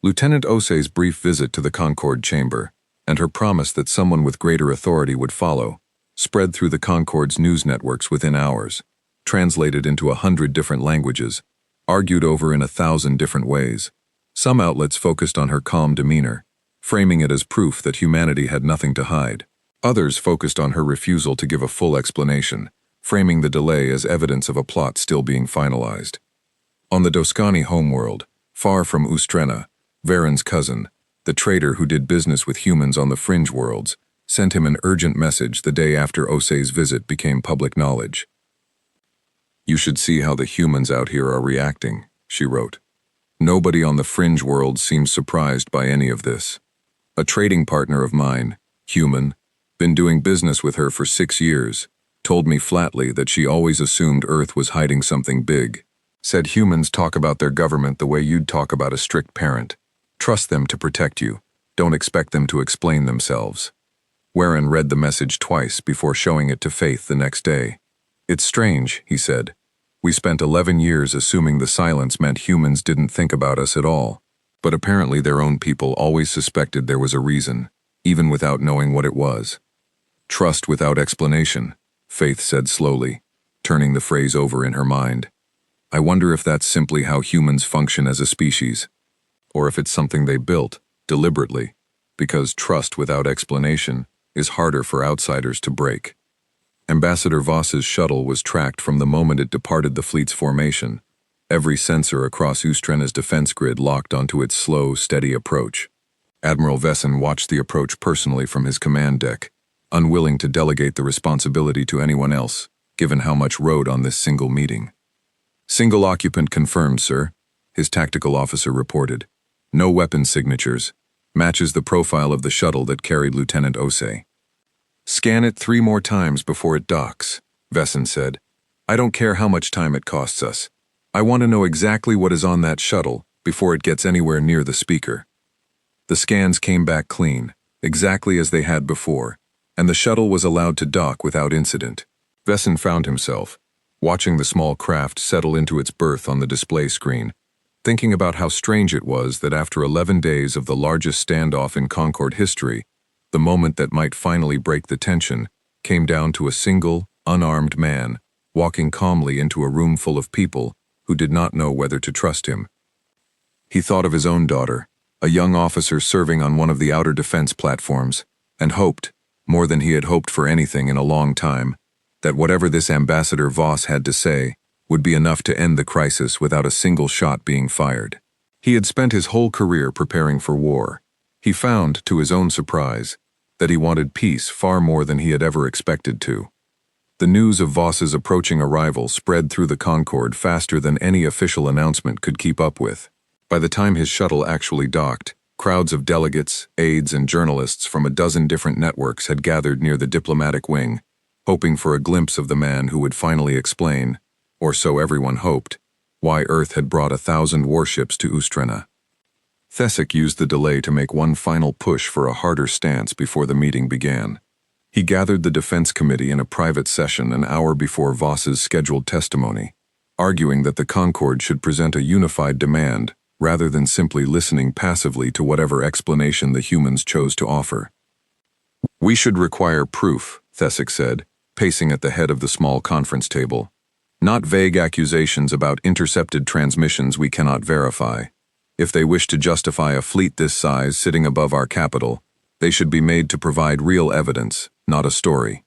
Lieutenant Osei's brief visit to the Concorde chamber, and her promise that someone with greater authority would follow, spread through the Concorde's news networks within hours, translated into 100 different languages, argued over in 1,000 different ways. Some outlets focused on her calm demeanor, framing it as proof that humanity had nothing to hide. Others focused on her refusal to give a full explanation, framing the delay as evidence of a plot still being finalized. On the Doskani homeworld, far from Ustrena, Varen's cousin, the trader who did business with humans on the fringe worlds, sent him an urgent message the day after Osei's visit became public knowledge. "You should see how the humans out here are reacting," she wrote. "Nobody on the fringe world seems surprised by any of this. A trading partner of mine, human, been doing business with her for 6 years, told me flatly that she always assumed Earth was hiding something big. Said humans talk about their government the way you'd talk about a strict parent. Trust them to protect you. Don't expect them to explain themselves. Warren read the message twice before showing it to Faith the next day. It's strange, he said. We spent 11 years assuming the silence meant humans didn't think about us at all. But apparently their own people always suspected there was a reason, even without knowing what it was. Trust without explanation, Faith said slowly, turning the phrase over in her mind. I wonder if that's simply how humans function as a species, or if it's something they built, deliberately, because trust without explanation is harder for outsiders to break. Ambassador Voss's shuttle was tracked from the moment it departed the fleet's formation. Every sensor across Ustrena's defense grid locked onto its slow, steady approach. Admiral Vesson watched the approach personally from his command deck, unwilling to delegate the responsibility to anyone else, given how much rode on this single meeting. Single occupant confirmed, sir, his tactical officer reported. No weapon signatures. Matches the profile of the shuttle that carried Lieutenant Osei. Scan it 3 more times before it docks, Vesson said. I don't care how much time it costs us. I want to know exactly what is on that shuttle before it gets anywhere near the speaker. The scans came back clean, exactly as they had before, and the shuttle was allowed to dock without incident. Vesson found himself, watching the small craft settle into its berth on the display screen, thinking about how strange it was that after 11 days of the largest standoff in Concord history, the moment that might finally break the tension came down to a single, unarmed man walking calmly into a room full of people who did not know whether to trust him. He thought of his own daughter, a young officer serving on one of the outer defense platforms, and hoped, more than he had hoped for anything in a long time, that whatever this Ambassador Voss had to say would be enough to end the crisis without a single shot being fired. He had spent his whole career preparing for war. He found, to his own surprise, that he wanted peace far more than he had ever expected to. The news of Voss's approaching arrival spread through the Concorde faster than any official announcement could keep up with. By the time his shuttle actually docked, crowds of delegates, aides, and journalists from a dozen different networks had gathered near the diplomatic wing, hoping for a glimpse of the man who would finally explain, or so everyone hoped, why Earth had brought 1,000 warships to Ustrena. Thesic used the delay to make one final push for a harder stance before the meeting began. He gathered the defense committee in a private session an hour before Voss's scheduled testimony, arguing that the Concorde should present a unified demand rather than simply listening passively to whatever explanation the humans chose to offer. We should require proof, Thesic said, pacing at the head of the small conference table. Not vague accusations about intercepted transmissions we cannot verify. If they wish to justify a fleet this size sitting above our capital, they should be made to provide real evidence, not a story.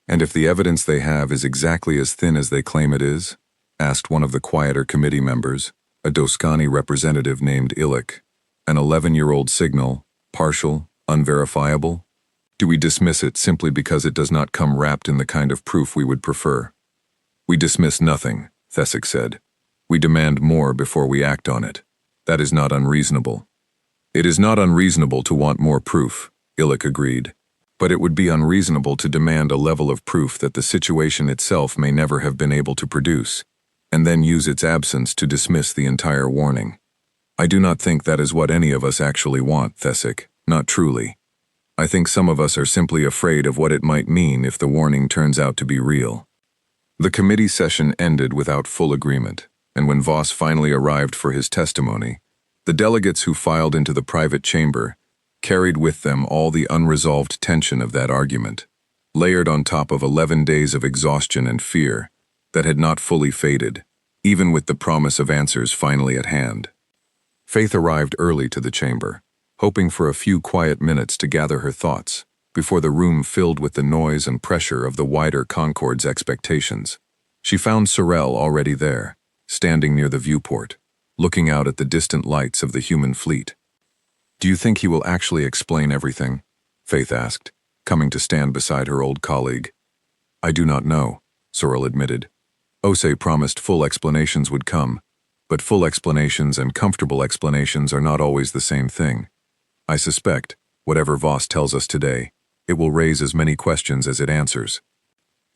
And if the evidence they have is exactly as thin as they claim it is? Asked one of the quieter committee members, a Doskani representative named Illik. An 11-year-old signal, partial, unverifiable? Do we dismiss it simply because it does not come wrapped in the kind of proof we would prefer? We dismiss nothing, Thesic said. We demand more before we act on it. That is not unreasonable. It is not unreasonable to want more proof, Illik agreed, but it would be unreasonable to demand a level of proof that the situation itself may never have been able to produce, and then use its absence to dismiss the entire warning. I do not think that is what any of us actually want, Thesic, not truly. I think some of us are simply afraid of what it might mean if the warning turns out to be real. The committee session ended without full agreement, and when Voss finally arrived for his testimony, the delegates who filed into the private chamber carried with them all the unresolved tension of that argument, layered on top of 11 days of exhaustion and fear that had not fully faded, even with the promise of answers finally at hand. Faith arrived early to the chamber, hoping for a few quiet minutes to gather her thoughts before the room filled with the noise and pressure of the wider Concorde's expectations. She found Sorel already there, standing near the viewport, looking out at the distant lights of the human fleet. Do you think he will actually explain everything? Faith asked, coming to stand beside her old colleague. I do not know, Sorel admitted. Osei promised full explanations would come, but full explanations and comfortable explanations are not always the same thing. I suspect, whatever Voss tells us today, it will raise as many questions as it answers.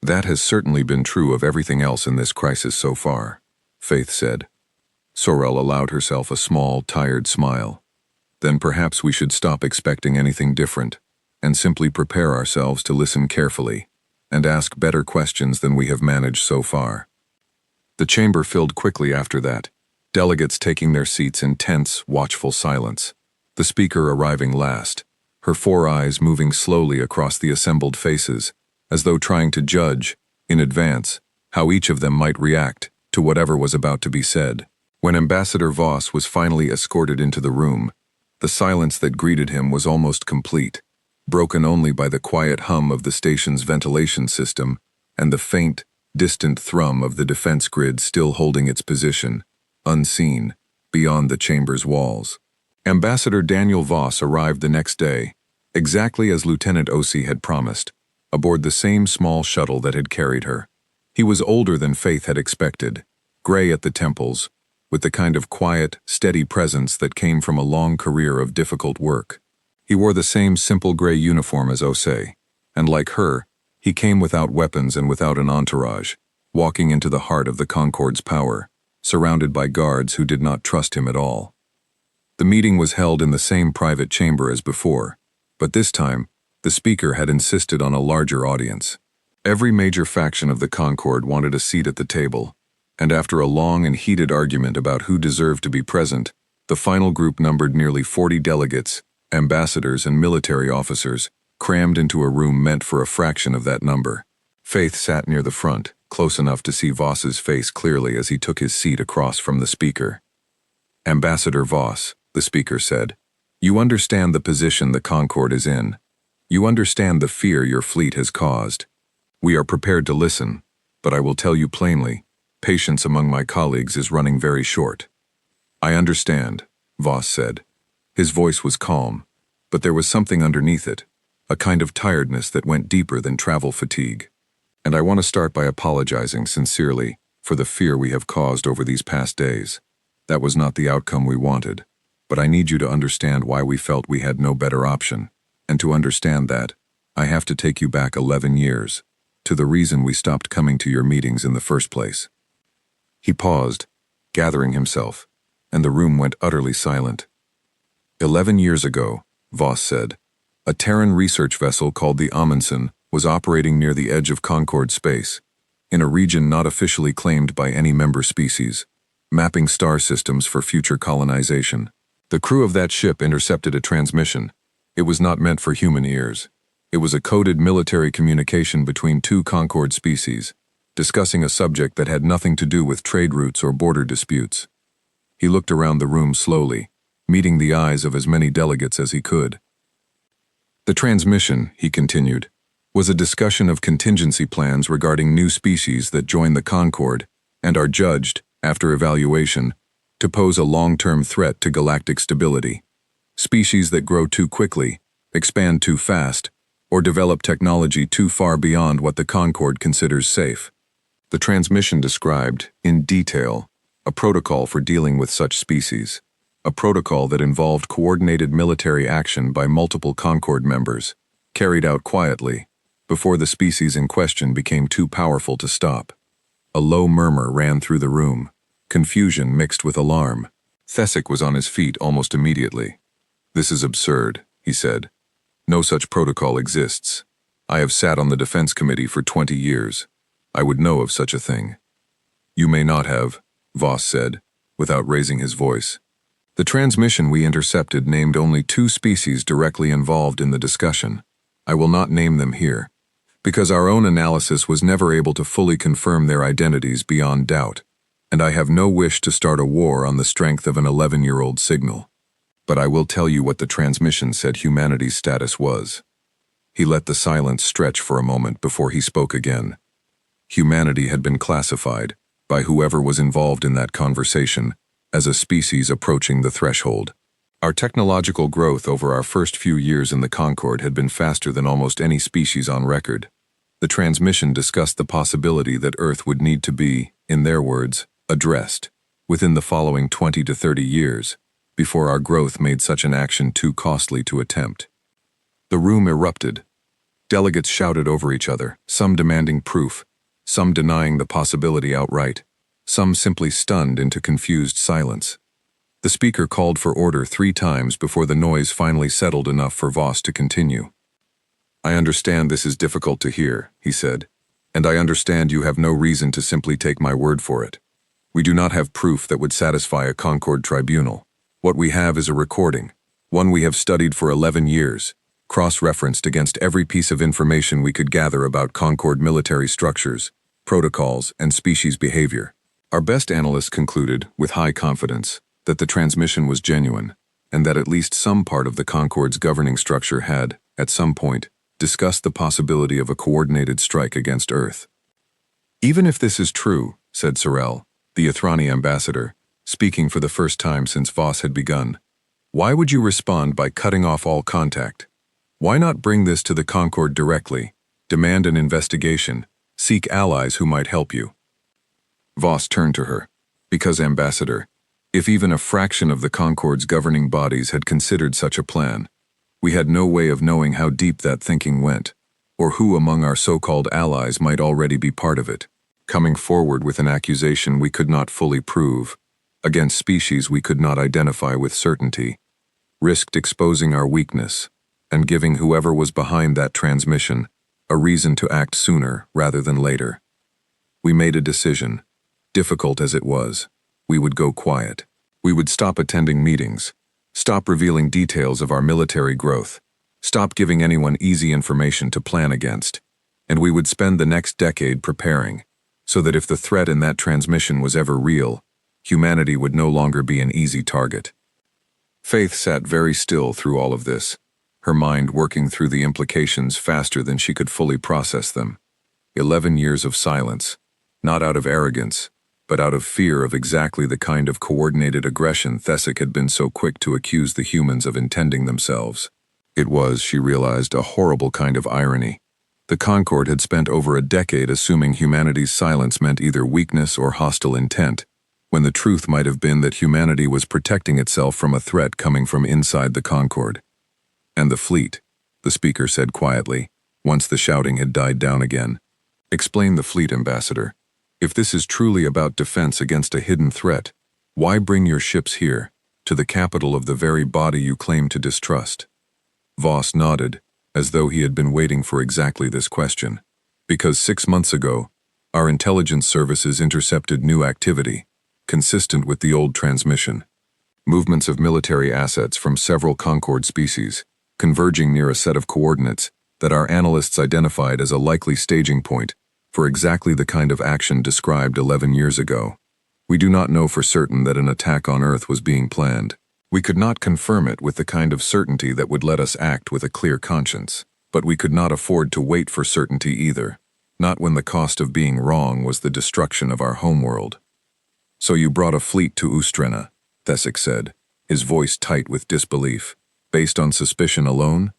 That has certainly been true of everything else in this crisis so far, Faith said. Sorel allowed herself a small, tired smile. Then perhaps we should stop expecting anything different, and simply prepare ourselves to listen carefully, and ask better questions than we have managed so far. The chamber filled quickly after that, delegates taking their seats in tense, watchful silence, the speaker arriving last, her four eyes moving slowly across the assembled faces, as though trying to judge, in advance, how each of them might react to whatever was about to be said. When Ambassador Voss was finally escorted into the room, the silence that greeted him was almost complete, broken only by the quiet hum of the station's ventilation system and the faint, distant thrum of the defense grid still holding its position, unseen, beyond the chamber's walls. Ambassador Daniel Voss arrived the next day, exactly as Lieutenant Osi had promised, aboard the same small shuttle that had carried her. He was older than Faith had expected, gray at the temples, with the kind of quiet, steady presence that came from a long career of difficult work. He wore the same simple gray uniform as Osei, and like her, he came without weapons and without an entourage, walking into the heart of the Concorde's power, surrounded by guards who did not trust him at all. The meeting was held in the same private chamber as before, but this time, the speaker had insisted on a larger audience. Every major faction of the Concorde wanted a seat at the table, and after a long and heated argument about who deserved to be present, the final group numbered nearly 40 delegates, ambassadors and military officers, crammed into a room meant for a fraction of that number. Faith sat near the front, close enough to see Voss's face clearly as he took his seat across from the speaker. Ambassador Voss, the speaker said, you understand the position the Concorde is in. You understand the fear your fleet has caused. We are prepared to listen, but I will tell you plainly, patience among my colleagues is running very short. I understand, Voss said. His voice was calm, but there was something underneath it, a kind of tiredness that went deeper than travel fatigue. And I want to start by apologizing sincerely for the fear we have caused over these past days. That was not the outcome we wanted, but I need you to understand why we felt we had no better option, and to understand that, I have to take you back 11 years, to the reason we stopped coming to your meetings in the first place. He paused, gathering himself, and the room went utterly silent. 11 years ago, Voss said, a Terran research vessel called the Amundsen was operating near the edge of Concorde space, in a region not officially claimed by any member species, mapping star systems for future colonization. The crew of that ship intercepted a transmission. It was not meant for human ears. It was a coded military communication between two Concorde species, discussing a subject that had nothing to do with trade routes or border disputes. He looked around the room slowly, meeting the eyes of as many delegates as he could. The transmission, he continued, was a discussion of contingency plans regarding new species that join the Concorde and are judged, after evaluation, to pose a long-term threat to galactic stability. Species that grow too quickly, expand too fast, or develop technology too far beyond what the Concorde considers safe. The transmission described, in detail, a protocol for dealing with such species, a protocol that involved coordinated military action by multiple Concorde members, carried out quietly, before the species in question became too powerful to stop. A low murmur ran through the room, confusion mixed with alarm. Thesic was on his feet almost immediately. This is absurd, he said. No such protocol exists. I have sat on the Defense Committee for 20 years. I would know of such a thing. You may not have, Voss said, without raising his voice. The transmission we intercepted named only 2 species directly involved in the discussion. I will not name them here, because our own analysis was never able to fully confirm their identities beyond doubt, and I have no wish to start a war on the strength of an 11-year-old signal. But I will tell you what the transmission said humanity's status was. He let the silence stretch for a moment before he spoke again. Humanity had been classified, by whoever was involved in that conversation, as a species approaching the threshold. Our technological growth over our first few years in the Concorde had been faster than almost any species on record. The transmission discussed the possibility that Earth would need to be, in their words, addressed, within the following 20 to 30 years, before our growth made such an action too costly to attempt. The room erupted. Delegates shouted over each other, some demanding proof, some denying the possibility outright. some simply stunned into confused silence. The speaker called for order 3 times before the noise finally settled enough for Voss to continue. "I understand this is difficult to hear," he said, "and I understand you have no reason to simply take my word for it. We do not have proof that would satisfy a Concord tribunal. What we have is a recording, one we have studied for 11 years, cross-referenced against every piece of information we could gather about Concord military structures, protocols, and species behavior. Our best analysts concluded, with high confidence, that the transmission was genuine, and that at least some part of the Concord's governing structure had, at some point, discussed the possibility of a coordinated strike against Earth." "Even if this is true," said Sorel, the Ithrani ambassador, speaking for the first time since Voss had begun, "why would you respond by cutting off all contact? Why not bring this to the Concord directly, demand an investigation, seek allies who might help you?" Voss turned to her. "Because, Ambassador, if even a fraction of the Concord's governing bodies had considered such a plan, we had no way of knowing how deep that thinking went, or who among our so-called allies might already be part of it. Coming forward with an accusation we could not fully prove, against species we could not identify with certainty, risked exposing our weakness, and giving whoever was behind that transmission a reason to act sooner rather than later. We made a decision. Difficult as it was, we would go quiet. We would stop attending meetings, stop revealing details of our military growth, stop giving anyone easy information to plan against, and we would spend the next decade preparing, so that if the threat in that transmission was ever real, humanity would no longer be an easy target." Faith sat very still through all of this, her mind working through the implications faster than she could fully process them. 11 years of silence, not out of arrogance, but out of fear of exactly the kind of coordinated aggression Thesic had been so quick to accuse the humans of intending themselves. It was, she realized, a horrible kind of irony. The Concord had spent over a decade assuming humanity's silence meant either weakness or hostile intent, when the truth might have been that humanity was protecting itself from a threat coming from inside the Concord. "And the fleet," the speaker said quietly, once the shouting had died down again. "Explain the fleet, Ambassador. If this is truly about defense against a hidden threat, why bring your ships here, to the capital of the very body you claim to distrust?" Voss nodded, as though he had been waiting for exactly this question. "Because 6 months ago, our intelligence services intercepted new activity, consistent with the old transmission. Movements of military assets from several Concord species, converging near a set of coordinates that our analysts identified as a likely staging point for exactly the kind of action described 11 years ago. We do not know for certain that an attack on Earth was being planned. We could not confirm it with the kind of certainty that would let us act with a clear conscience, but we could not afford to wait for certainty either, not when the cost of being wrong was the destruction of our homeworld." "So you brought a fleet to Ustrena," Thesic said, his voice tight with disbelief, "based on suspicion alone?"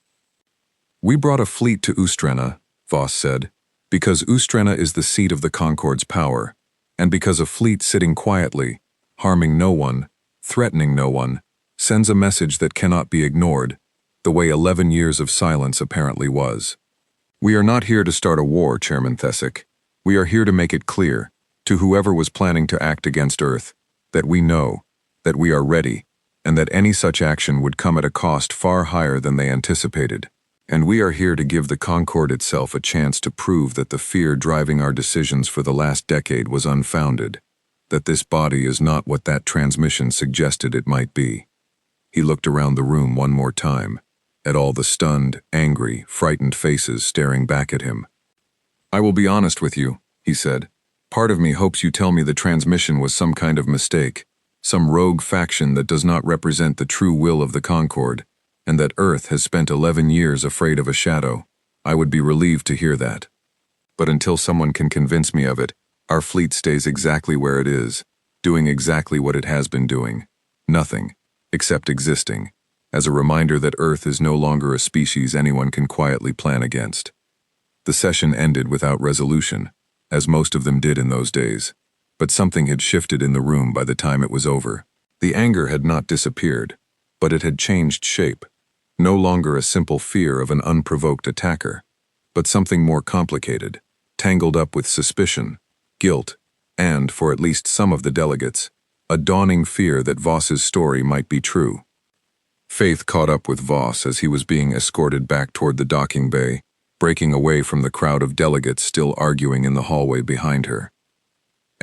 "We brought a fleet to Ustrena," Voss said, "because Ustrena is the seat of the Concord's power, and because a fleet sitting quietly, harming no one, threatening no one, sends a message that cannot be ignored, the way 11 years of silence apparently was. We are not here to start a war, Chairman Thesic. We are here to make it clear, to whoever was planning to act against Earth, that we know, that we are ready, and that any such action would come at a cost far higher than they anticipated. And we are here to give the Concord itself a chance to prove that the fear driving our decisions for the last decade was unfounded, that this body is not what that transmission suggested it might be." He looked around the room one more time, at all the stunned, angry, frightened faces staring back at him. "I will be honest with you," he said. "Part of me hopes you tell me the transmission was some kind of mistake, some rogue faction that does not represent the true will of the Concord, and that Earth has spent 11 years afraid of a shadow. I would be relieved to hear that. But until someone can convince me of it, our fleet stays exactly where it is, doing exactly what it has been doing. Nothing, except existing, as a reminder that Earth is no longer a species anyone can quietly plan against." The session ended without resolution, as most of them did in those days, but something had shifted in the room by the time it was over. The anger had not disappeared, but it had changed shape, no longer a simple fear of an unprovoked attacker, but something more complicated, tangled up with suspicion, guilt, and, for at least some of the delegates, a dawning fear that Voss's story might be true. Faith caught up with Voss as he was being escorted back toward the docking bay, breaking away from the crowd of delegates still arguing in the hallway behind her.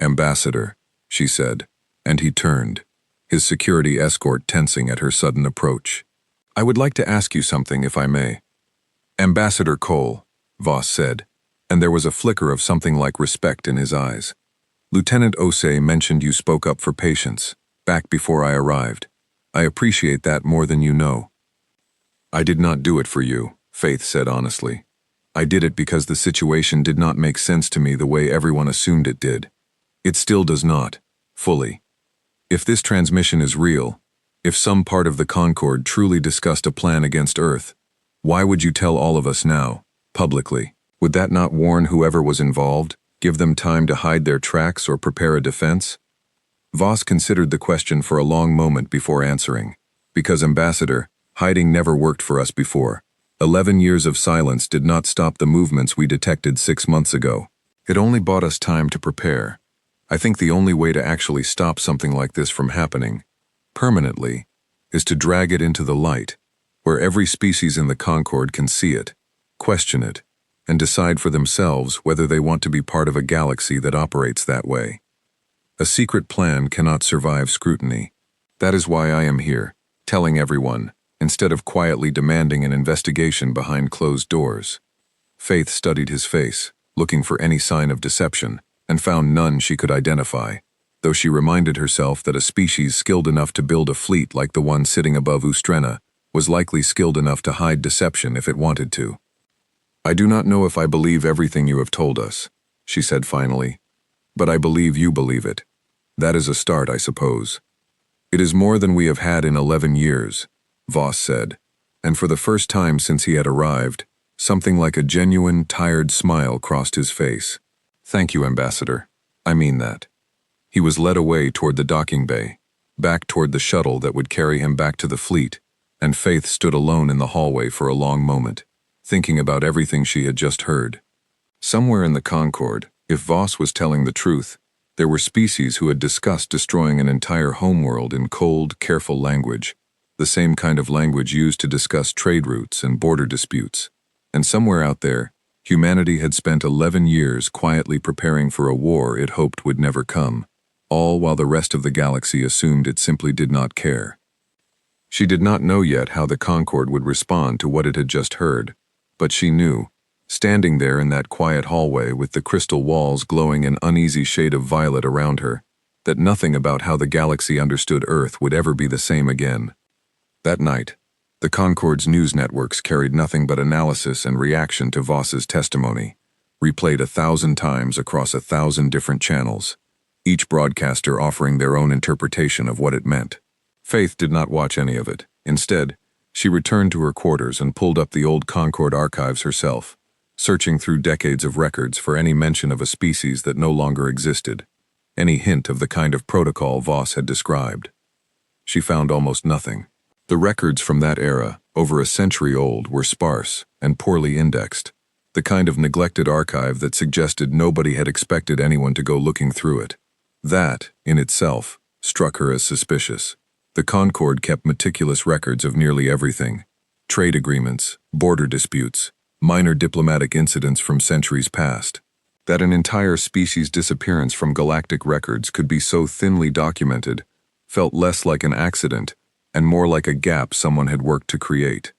"Ambassador," she said, and he turned, his security escort tensing at her sudden approach. "I would like to ask you something, if I may." "Ambassador Cole," Voss said, and there was a flicker of something like respect in his eyes. "Lieutenant Osei mentioned you spoke up for patients, back before I arrived. I appreciate that more than you know." "I did not do it for you," Faith said honestly. "I did it because the situation did not make sense to me the way everyone assumed it did. It still does not, fully. If this transmission is real, if some part of the Concord truly discussed a plan against Earth, why would you tell all of us now, publicly? Would that not warn whoever was involved, give them time to hide their tracks or prepare a defense?" Voss considered the question for a long moment before answering. "Because, Ambassador, hiding never worked for us before. 11 years of silence did not stop the movements we detected 6 months ago. It only bought us time to prepare. I think the only way to actually stop something like this from happening, permanently, is to drag it into the light, where every species in the Concord can see it, question it, and decide for themselves whether they want to be part of a galaxy that operates that way. A secret plan cannot survive scrutiny. That is why I am here, telling everyone, instead of quietly demanding an investigation behind closed doors." Faith studied his face, looking for any sign of deception, and found none she could identify, though she reminded herself that a species skilled enough to build a fleet like the one sitting above Ustrena was likely skilled enough to hide deception if it wanted to. "I do not know if I believe everything you have told us," she said finally, "but I believe you believe it. That is a start, I suppose." "It is more than we have had in 11 years, Voss said, and for the first time since he had arrived, something like a genuine, tired smile crossed his face. "Thank you, Ambassador. I mean that." He was led away toward the docking bay, back toward the shuttle that would carry him back to the fleet, and Faith stood alone in the hallway for a long moment, thinking about everything she had just heard. Somewhere in the Concord, if Voss was telling the truth, there were species who had discussed destroying an entire homeworld in cold, careful language, the same kind of language used to discuss trade routes and border disputes. And somewhere out there, humanity had spent 11 years quietly preparing for a war it hoped would never come, all while the rest of the galaxy assumed it simply did not care. She did not know yet how the Concord would respond to what it had just heard, but she knew, standing there in that quiet hallway with the crystal walls glowing an uneasy shade of violet around her, that nothing about how the galaxy understood Earth would ever be the same again. That night, the Concord's news networks carried nothing but analysis and reaction to Voss's testimony, replayed 1,000 times across 1,000 different channels, each broadcaster offering their own interpretation of what it meant. Faith did not watch any of it. Instead, she returned to her quarters and pulled up the old Concord archives herself, searching through decades of records for any mention of a species that no longer existed, any hint of the kind of protocol Voss had described. She found almost nothing. The records from that era, over a century old, were sparse and poorly indexed, the kind of neglected archive that suggested nobody had expected anyone to go looking through it. That, in itself, struck her as suspicious. The Concord kept meticulous records of nearly everything: trade agreements, border disputes, minor diplomatic incidents from centuries past. That an entire species' disappearance from galactic records could be so thinly documented felt less like an accident and more like a gap someone had worked to create.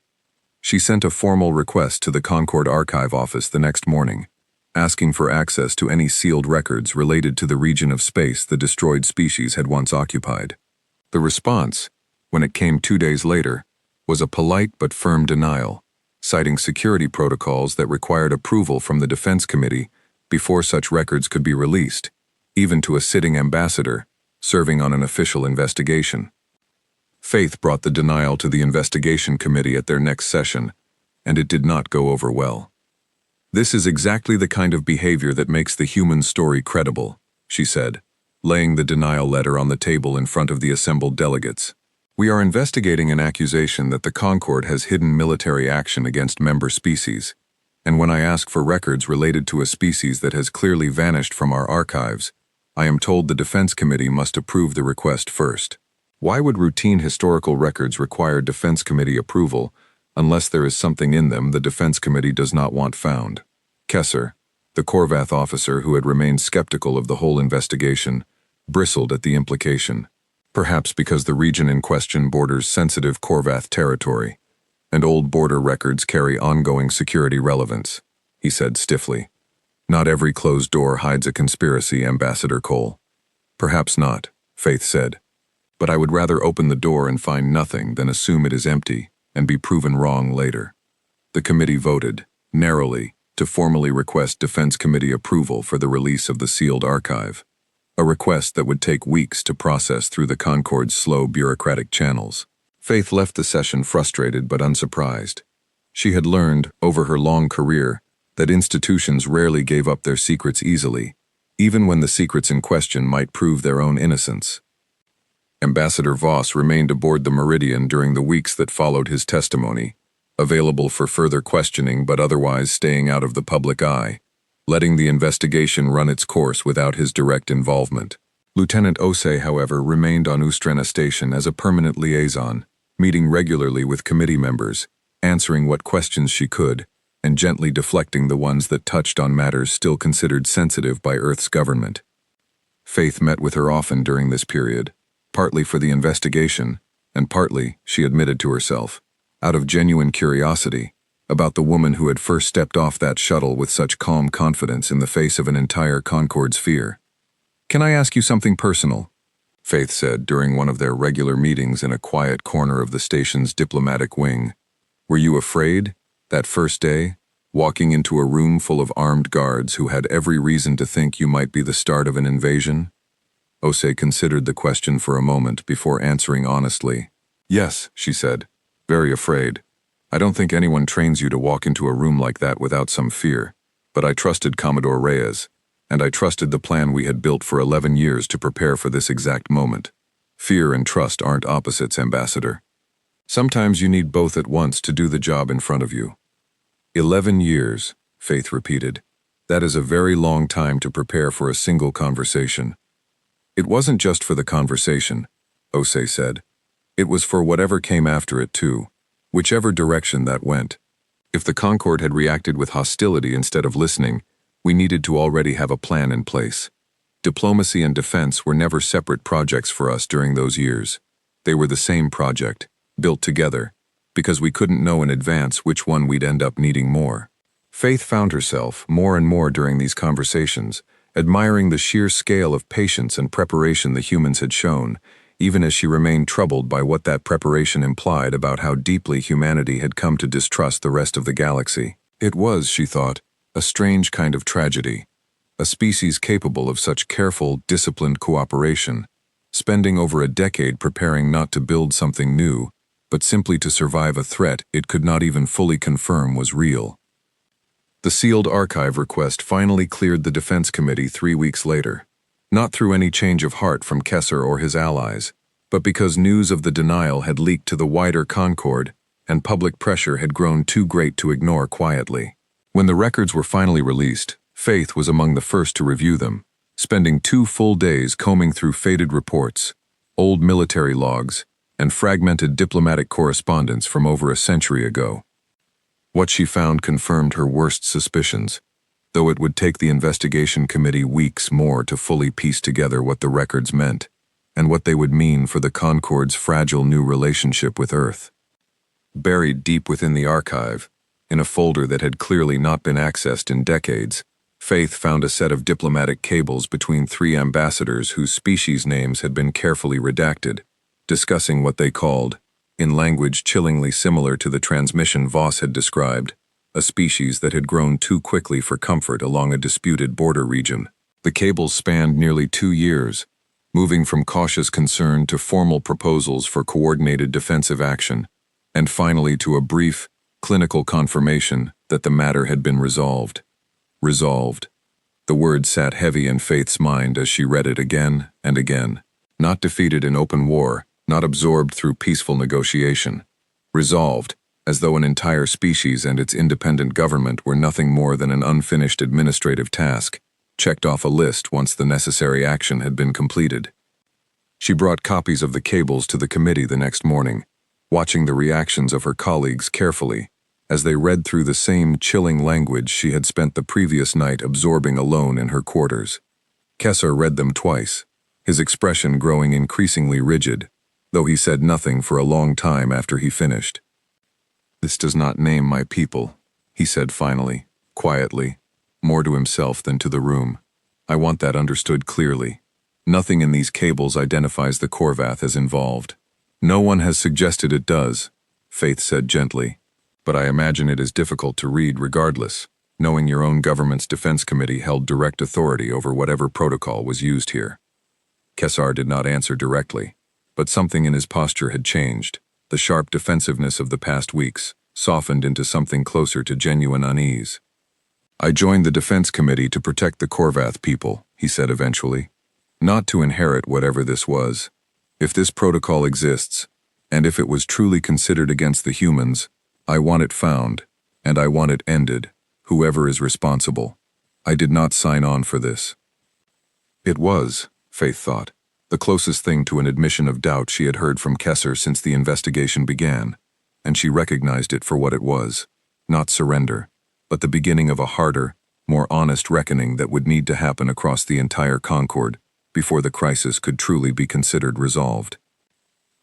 She sent a formal request to the Concord Archive office the next morning, asking for access to any sealed records related to the region of space the destroyed species had once occupied. The response, when it came 2 days later, was a polite but firm denial, citing security protocols that required approval from the Defense Committee before such records could be released, even to a sitting ambassador serving on an official investigation. Faith brought the denial to the investigation committee at their next session, and it did not go over well. "This is exactly the kind of behavior that makes the human story credible," she said, laying the denial letter on the table in front of the assembled delegates. "We are investigating an accusation that the Concord has hidden military action against member species, and when I ask for records related to a species that has clearly vanished from our archives, I am told the Defense Committee must approve the request first. Why would routine historical records require Defense Committee approval unless there is something in them the Defense Committee does not want found? Kesser, the Korvath officer who had remained skeptical of the whole investigation, bristled at the implication. Perhaps because the region in question borders sensitive Korvath territory, and old border records carry ongoing security relevance, he said stiffly. Not every closed door hides a conspiracy, Ambassador Cole. Perhaps not, Faith said. But I would rather open the door and find nothing than assume it is empty and be proven wrong later. The committee voted, narrowly, to formally request Defense Committee approval for the release of the sealed archive, a request that would take weeks to process through the Concorde's slow bureaucratic channels. Faith left the session frustrated but unsurprised. She had learned, over her long career, that institutions rarely gave up their secrets easily, even when the secrets in question might prove their own innocence. Ambassador Voss remained aboard the Meridian during the weeks that followed his testimony, available for further questioning but otherwise staying out of the public eye, letting the investigation run its course without his direct involvement. Lieutenant Osei, however, remained on Ustrena Station as a permanent liaison, meeting regularly with committee members, answering what questions she could, and gently deflecting the ones that touched on matters still considered sensitive by Earth's government. Faith met with her often during this period, partly for the investigation, and partly, she admitted to herself, out of genuine curiosity about the woman who had first stepped off that shuttle with such calm confidence in the face of an entire Concorde's fear. "Can I ask you something personal?" Faith said during one of their regular meetings in a quiet corner of the station's diplomatic wing. "Were you afraid, that first day, walking into a room full of armed guards who had every reason to think you might be the start of an invasion?" Osei considered the question for a moment before answering honestly. "Yes," she said, "very afraid. I don't think anyone trains you to walk into a room like that without some fear, but I trusted Commodore Reyes, and I trusted the plan we had built for 11 years to prepare for this exact moment. Fear and trust aren't opposites, Ambassador. Sometimes you need both at once to do the job in front of you." 11 years, Faith repeated. That is a very long time to prepare for a single conversation. "It wasn't just for the conversation," Osei said. "It was for whatever came after it too, whichever direction that went. If the Concorde had reacted with hostility instead of listening, we needed to already have a plan in place. Diplomacy and defense were never separate projects for us during those years. They were the same project, built together, because we couldn't know in advance which one we'd end up needing more." Faith found herself, more and more during these conversations, admiring the sheer scale of patience and preparation the humans had shown, even as she remained troubled by what that preparation implied about how deeply humanity had come to distrust the rest of the galaxy. It was, she thought, a strange kind of tragedy, a species capable of such careful, disciplined cooperation, spending over a decade preparing not to build something new, but simply to survive a threat it could not even fully confirm was real. The sealed archive request finally cleared the Defense Committee 3 weeks later, not through any change of heart from Kesser or his allies, but because news of the denial had leaked to the wider Concorde and public pressure had grown too great to ignore quietly. When the records were finally released, Faith was among the first to review them, spending 2 full days combing through faded reports, old military logs, and fragmented diplomatic correspondence from over a century ago. What she found confirmed her worst suspicions, though it would take the investigation committee weeks more to fully piece together what the records meant, and what they would mean for the Concorde's fragile new relationship with Earth. Buried deep within the archive, in a folder that had clearly not been accessed in decades, Faith found a set of diplomatic cables between 3 ambassadors whose species names had been carefully redacted, discussing what they called, in language chillingly similar to the transmission Voss had described, a species that had grown too quickly for comfort along a disputed border region. The cables spanned nearly 2 years, moving from cautious concern to formal proposals for coordinated defensive action, and finally to a brief, clinical confirmation that the matter had been resolved. Resolved. The word sat heavy in Faith's mind as she read it again and again. Not defeated in open war, not absorbed through peaceful negotiation. Resolved, as though an entire species and its independent government were nothing more than an unfinished administrative task, checked off a list once the necessary action had been completed. She brought copies of the cables to the committee the next morning, watching the reactions of her colleagues carefully as they read through the same chilling language she had spent the previous night absorbing alone in her quarters. Kessler read them twice, his expression growing increasingly rigid, though he said nothing for a long time after he finished. "This does not name my people," he said finally, quietly, more to himself than to the room. "I want that understood clearly. Nothing in these cables identifies the Korvath as involved." "No one has suggested it does," Faith said gently, "but I imagine it is difficult to read regardless, knowing your own government's defense committee held direct authority over whatever protocol was used here." Kessar did not answer directly, but something in his posture had changed. The sharp defensiveness of the past weeks softened into something closer to genuine unease. "I joined the defense committee to protect the Korvath people," he said eventually. "Not to inherit whatever this was. If this protocol exists, and if it was truly considered against the humans, I want it found, and I want it ended, whoever is responsible. I did not sign on for this." It was, Faith thought, the closest thing to an admission of doubt she had heard from Kessler since the investigation began, and she recognized it for what it was, not surrender, but the beginning of a harder, more honest reckoning that would need to happen across the entire Concord before the crisis could truly be considered resolved.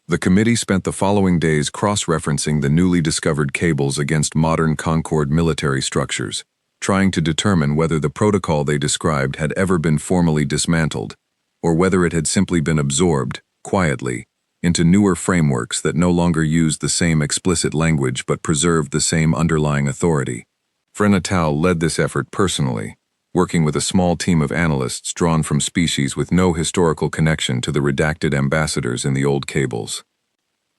The committee spent the following days cross-referencing the newly discovered cables against modern Concord military structures, trying to determine whether the protocol they described had ever been formally dismantled, or whether it had simply been absorbed, quietly, into newer frameworks that no longer used the same explicit language but preserved the same underlying authority. Frenatal led this effort personally, working with a small team of analysts drawn from species with no historical connection to the redacted ambassadors in the old cables.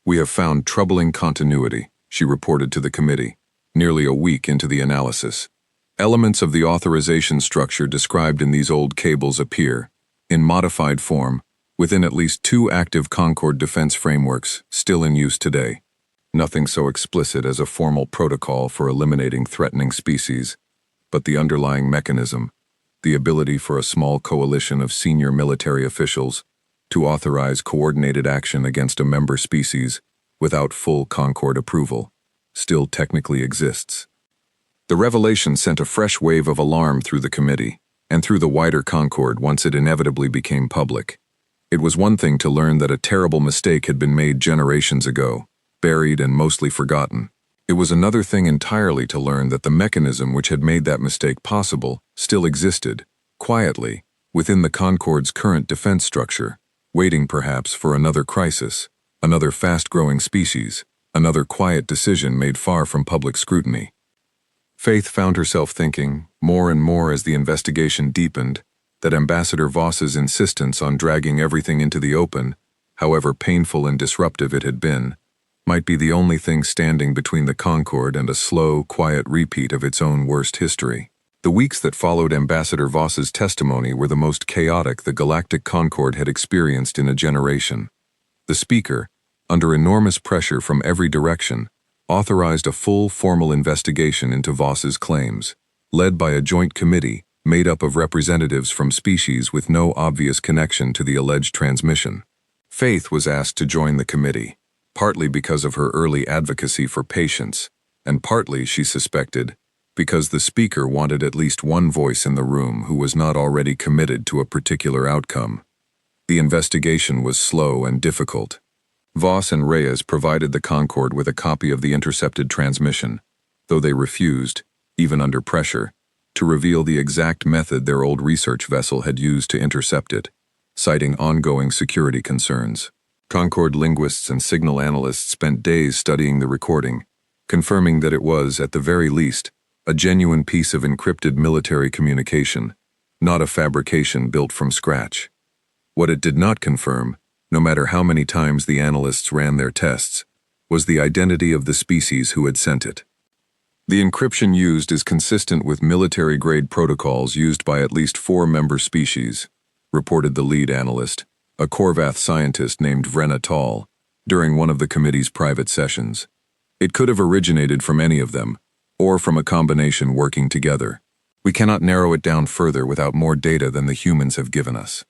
"We have found troubling continuity," she reported to the committee, nearly a week into the analysis. "Elements of the authorization structure described in these old cables appear, in modified form, within at least 2 active Concord defense frameworks still in use today. Nothing so explicit as a formal protocol for eliminating threatening species, but the underlying mechanism, the ability for a small coalition of senior military officials to authorize coordinated action against a member species without full Concord approval, still technically exists." The revelation sent a fresh wave of alarm through the committee, and through the wider Concord once it inevitably became public. It was one thing to learn that a terrible mistake had been made generations ago, buried and mostly forgotten. It was another thing entirely to learn that the mechanism which had made that mistake possible still existed, quietly, within the Concord's current defense structure, waiting perhaps for another crisis, another fast-growing species, another quiet decision made far from public scrutiny. Faith found herself thinking, more and more as the investigation deepened, that Ambassador Voss's insistence on dragging everything into the open, however painful and disruptive it had been, might be the only thing standing between the Concord and a slow, quiet repeat of its own worst history. The weeks that followed Ambassador Voss's testimony were the most chaotic the Galactic Concord had experienced in a generation. The speaker, under enormous pressure from every direction, authorized a full formal investigation into Voss's claims, led by a joint committee made up of representatives from species with no obvious connection to the alleged transmission. Faith was asked to join the committee, partly because of her early advocacy for patience, and partly, she suspected, because the speaker wanted at least one voice in the room who was not already committed to a particular outcome. The investigation was slow and difficult. Voss and Reyes provided the Concord with a copy of the intercepted transmission, though they refused, even under pressure, to reveal the exact method their old research vessel had used to intercept it, citing ongoing security concerns. Concord linguists and signal analysts spent days studying the recording, confirming that it was, at the very least, a genuine piece of encrypted military communication, not a fabrication built from scratch. What it did not confirm, no matter how many times the analysts ran their tests, was the identity of the species who had sent it. The encryption used is consistent with military-grade protocols used by at least 4 member species, reported the lead analyst, a Korvath scientist named Vrenna Tall, during one of the committee's private sessions. It could have originated from any of them, or from a combination working together. We cannot narrow it down further without more data than the humans have given us.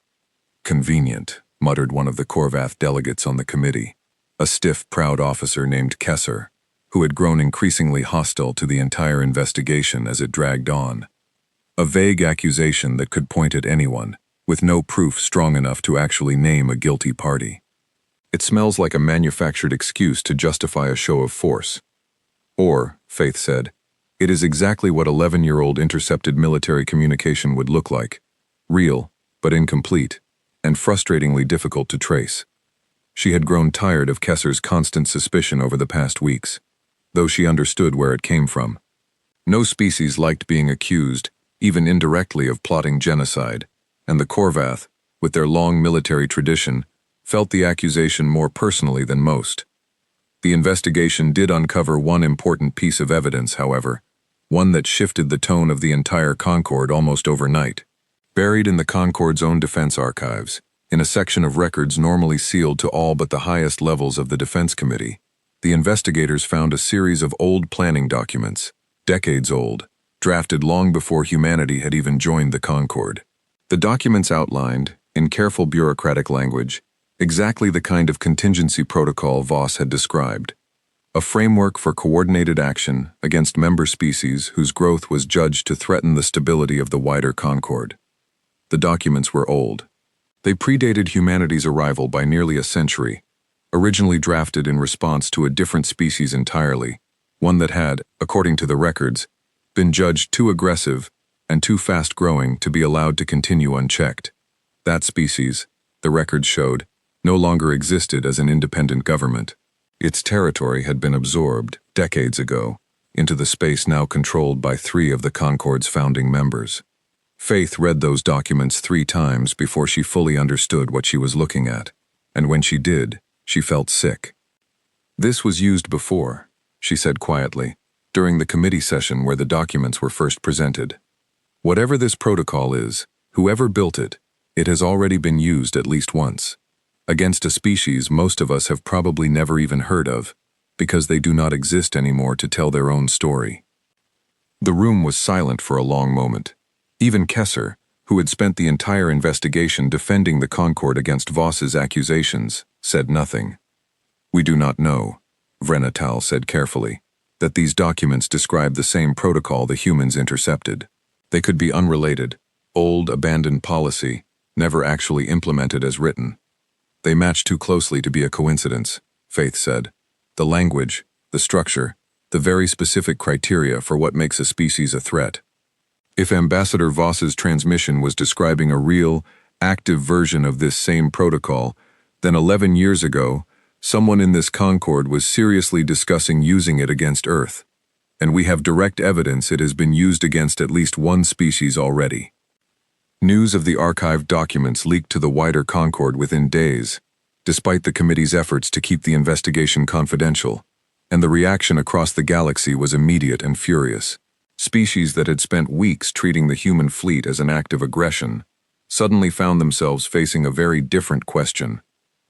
Convenient, muttered one of the Korvath delegates on the committee, a stiff, proud officer named Kesser, who had grown increasingly hostile to the entire investigation as it dragged on. A vague accusation that could point at anyone, with no proof strong enough to actually name a guilty party. It smells like a manufactured excuse to justify a show of force. Or, Faith said, it is exactly what 11-year-old intercepted military communication would look like. Real, but incomplete, and frustratingly difficult to trace. She had grown tired of Kesser's constant suspicion over the past weeks, though she understood where it came from. No species liked being accused, even indirectly, of plotting genocide, and the Korvath, with their long military tradition, felt the accusation more personally than most. The investigation did uncover one important piece of evidence, however, one that shifted the tone of the entire Concord almost overnight. Buried in the Concord's own defense archives, in a section of records normally sealed to all but the highest levels of the Defense Committee, the investigators found a series of old planning documents, decades old, drafted long before humanity had even joined the Concord. The documents outlined, in careful bureaucratic language, exactly the kind of contingency protocol Voss had described, a framework for coordinated action against member species whose growth was judged to threaten the stability of the wider Concord. The documents were old. They predated humanity's arrival by nearly a century, originally drafted in response to a different species entirely, one that had, according to the records, been judged too aggressive and too fast-growing to be allowed to continue unchecked. That species, the records showed, no longer existed as an independent government. Its territory had been absorbed, decades ago, into the space now controlled by 3 of the Concord's founding members. Faith read those documents 3 times before she fully understood what she was looking at, and when she did, she felt sick. This was used before, she said quietly, during the committee session where the documents were first presented. Whatever this protocol is, whoever built it, it has already been used at least once, against a species most of us have probably never even heard of, because they do not exist anymore to tell their own story. The room was silent for a long moment. Even Kesser, who had spent the entire investigation defending the Concord against Voss's accusations, said nothing. We do not know, Vrenatal said carefully, that these documents describe the same protocol the humans intercepted. They could be unrelated, old, abandoned policy, never actually implemented as written. They match too closely to be a coincidence, Faith said. The language, the structure, the very specific criteria for what makes a species a threat. If Ambassador Voss's transmission was describing a real, active version of this same protocol, then 11 years ago, someone in this Concord was seriously discussing using it against Earth. And we have direct evidence it has been used against at least one species already. News of the archived documents leaked to the wider Concord within days, despite the committee's efforts to keep the investigation confidential, and the reaction across the galaxy was immediate and furious. Species that had spent weeks treating the human fleet as an act of aggression suddenly found themselves facing a very different question,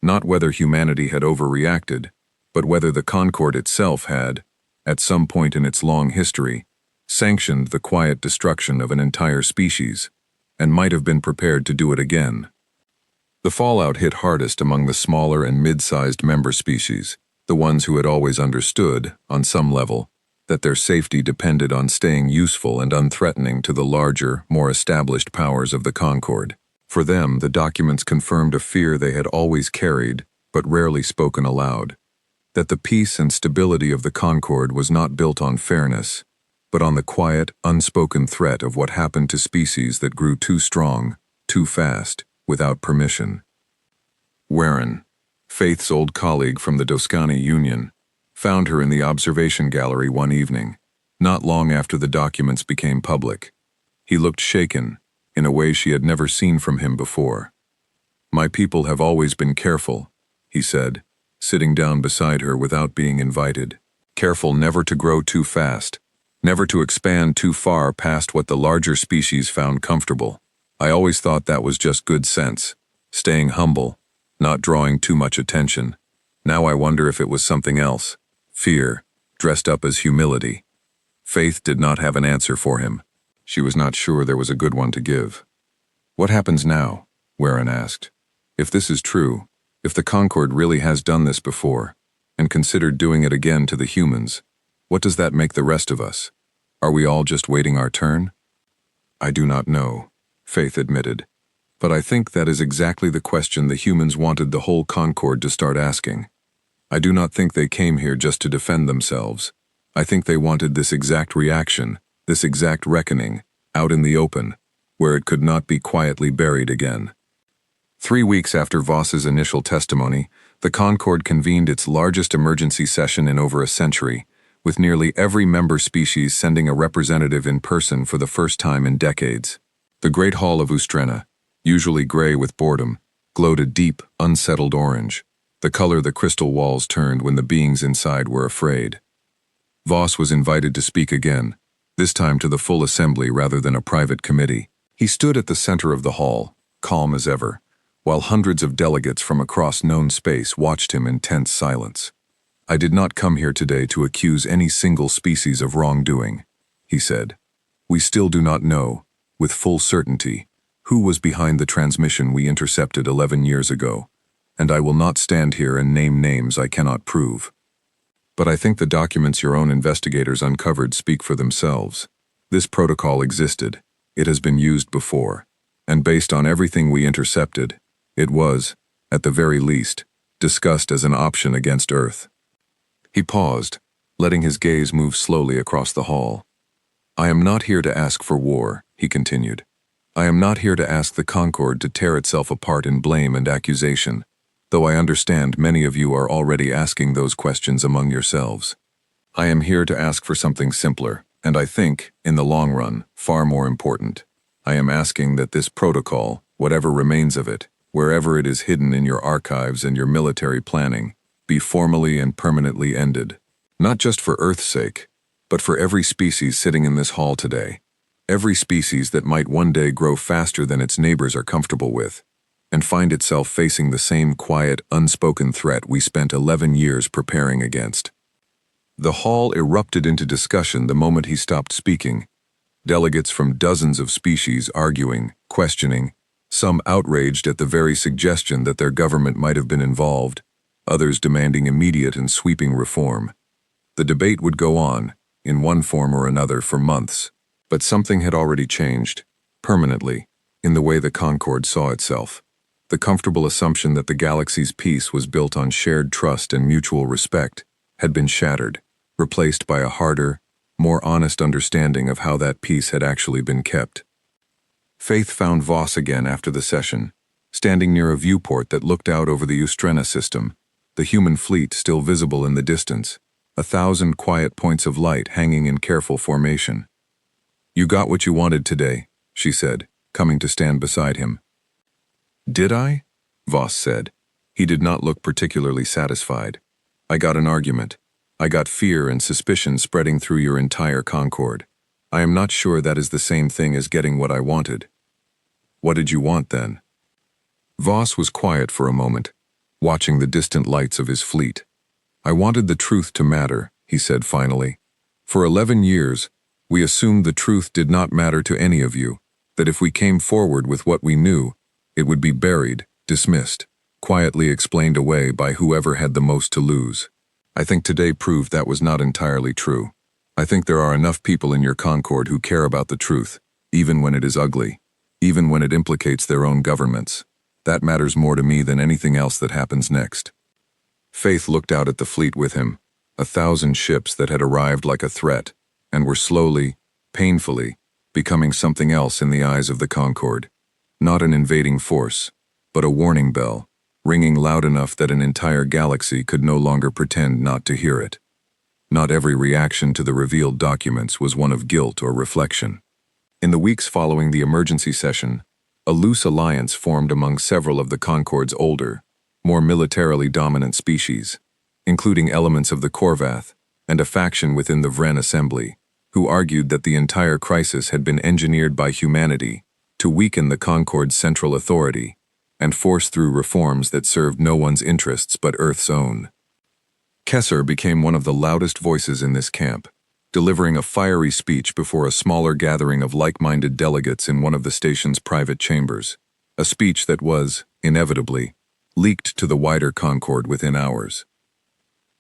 not whether humanity had overreacted, but whether the Concord itself had, at some point in its long history, sanctioned the quiet destruction of an entire species, and might have been prepared to do it again. The fallout hit hardest among the smaller and mid-sized member species, the ones who had always understood, on some level, that their safety depended on staying useful and unthreatening to the larger, more established powers of the Concord. For them, the documents confirmed a fear they had always carried, but rarely spoken aloud, that the peace and stability of the Concord was not built on fairness, but on the quiet, unspoken threat of what happened to species that grew too strong, too fast, without permission. Warren, Faith's old colleague from the Doskani Union, found her in the observation gallery one evening, not long after the documents became public. He looked shaken, in a way she had never seen from him before. My people have always been careful, he said, sitting down beside her without being invited. Careful never to grow too fast, never to expand too far past what the larger species found comfortable. I always thought that was just good sense, staying humble, not drawing too much attention. Now I wonder if it was something else, fear, dressed up as humility. Faith did not have an answer for him. She was not sure there was a good one to give. "What happens now?" Warren asked. "If this is true, if the Concord really has done this before, and considered doing it again to the humans, what does that make the rest of us? Are we all just waiting our turn?" "I do not know," Faith admitted. "But I think that is exactly the question the humans wanted the whole Concord to start asking. I do not think they came here just to defend themselves. I think they wanted this exact reaction, this exact reckoning, out in the open, where it could not be quietly buried again." 3 weeks after Voss's initial testimony, the Concord convened its largest emergency session in over a century, with nearly every member species sending a representative in person for the first time in decades. The Great Hall of Ustrena, usually gray with boredom, glowed a deep, unsettled orange, the color the crystal walls turned when the beings inside were afraid. Voss was invited to speak again, this time to the full assembly rather than a private committee. He stood at the center of the hall, calm as ever, while hundreds of delegates from across known space watched him in tense silence. "I did not come here today to accuse any single species of wrongdoing," he said. "We still do not know, with full certainty, who was behind the transmission we intercepted 11 years ago, and I will not stand here and name names I cannot prove. But I think the documents your own investigators uncovered speak for themselves. This protocol existed, it has been used before, and based on everything we intercepted, it was, at the very least, discussed as an option against Earth." He paused, letting his gaze move slowly across the hall. "I am not here to ask for war," he continued. "I am not here to ask the Concord to tear itself apart in blame and accusation, though I understand many of you are already asking those questions among yourselves. I am here to ask for something simpler, and I think, in the long run, far more important. I am asking that this protocol, whatever remains of it, wherever it is hidden in your archives and your military planning, be formally and permanently ended. Not just for Earth's sake, but for every species sitting in this hall today. Every species that might one day grow faster than its neighbors are comfortable with, and find itself facing the same quiet, unspoken threat we spent 11 years preparing against." The hall erupted into discussion the moment he stopped speaking. Delegates from dozens of species arguing, questioning, some outraged at the very suggestion that their government might have been involved, others demanding immediate and sweeping reform. The debate would go on, in one form or another, for months, but something had already changed, permanently, in the way the Concord saw itself. The comfortable assumption that the galaxy's peace was built on shared trust and mutual respect had been shattered, replaced by a harder, more honest understanding of how that peace had actually been kept. Faith found Voss again after the session, standing near a viewport that looked out over the Ustrena system, the human fleet still visible in the distance, 1,000 quiet points of light hanging in careful formation. "You got what you wanted today," she said, coming to stand beside him. "Did I?" Voss said. He did not look particularly satisfied. "I got an argument. I got fear and suspicion spreading through your entire Concord. I am not sure that is the same thing as getting what I wanted." "What did you want then?" Voss was quiet for a moment, watching the distant lights of his fleet. "I wanted the truth to matter," he said finally. "For 11 years, we assumed the truth did not matter to any of you, that if we came forward with what we knew, it would be buried, dismissed, quietly explained away by whoever had the most to lose. I think today proved that was not entirely true. I think there are enough people in your Concord who care about the truth, even when it is ugly, even when it implicates their own governments. That matters more to me than anything else that happens next." Faith looked out at the fleet with him, 1,000 ships that had arrived like a threat, and were slowly, painfully, becoming something else in the eyes of the Concord. Not an invading force, but a warning bell, ringing loud enough that an entire galaxy could no longer pretend not to hear it. Not every reaction to the revealed documents was one of guilt or reflection. In the weeks following the emergency session, a loose alliance formed among several of the Concord's older, more militarily dominant species, including elements of the Korvath and a faction within the Vren Assembly, who argued that the entire crisis had been engineered by humanity to weaken the Concord's central authority and force through reforms that served no one's interests but Earth's own. Kesser became one of the loudest voices in this camp, delivering a fiery speech before a smaller gathering of like-minded delegates in one of the station's private chambers, a speech that was, inevitably, leaked to the wider Concord within hours.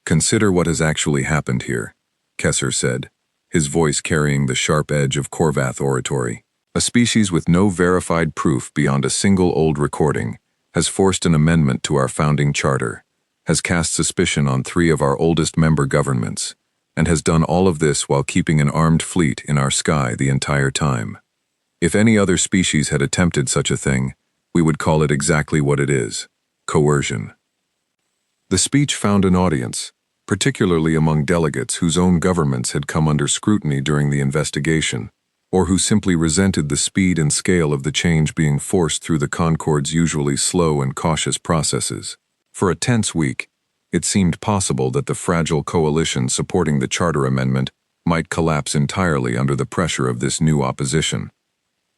"Consider what has actually happened here," Kessler said, his voice carrying the sharp edge of Korvath oratory. "A species with no verified proof beyond a single old recording has forced an amendment to our founding charter, has cast suspicion on 3 of our oldest member governments, and has done all of this while keeping an armed fleet in our sky the entire time. If any other species had attempted such a thing, we would call it exactly what it is: coercion." The speech found an audience, particularly among delegates whose own governments had come under scrutiny during the investigation, or who simply resented the speed and scale of the change being forced through the Concord's usually slow and cautious processes. For a tense week, it seemed possible that the fragile coalition supporting the charter amendment might collapse entirely under the pressure of this new opposition.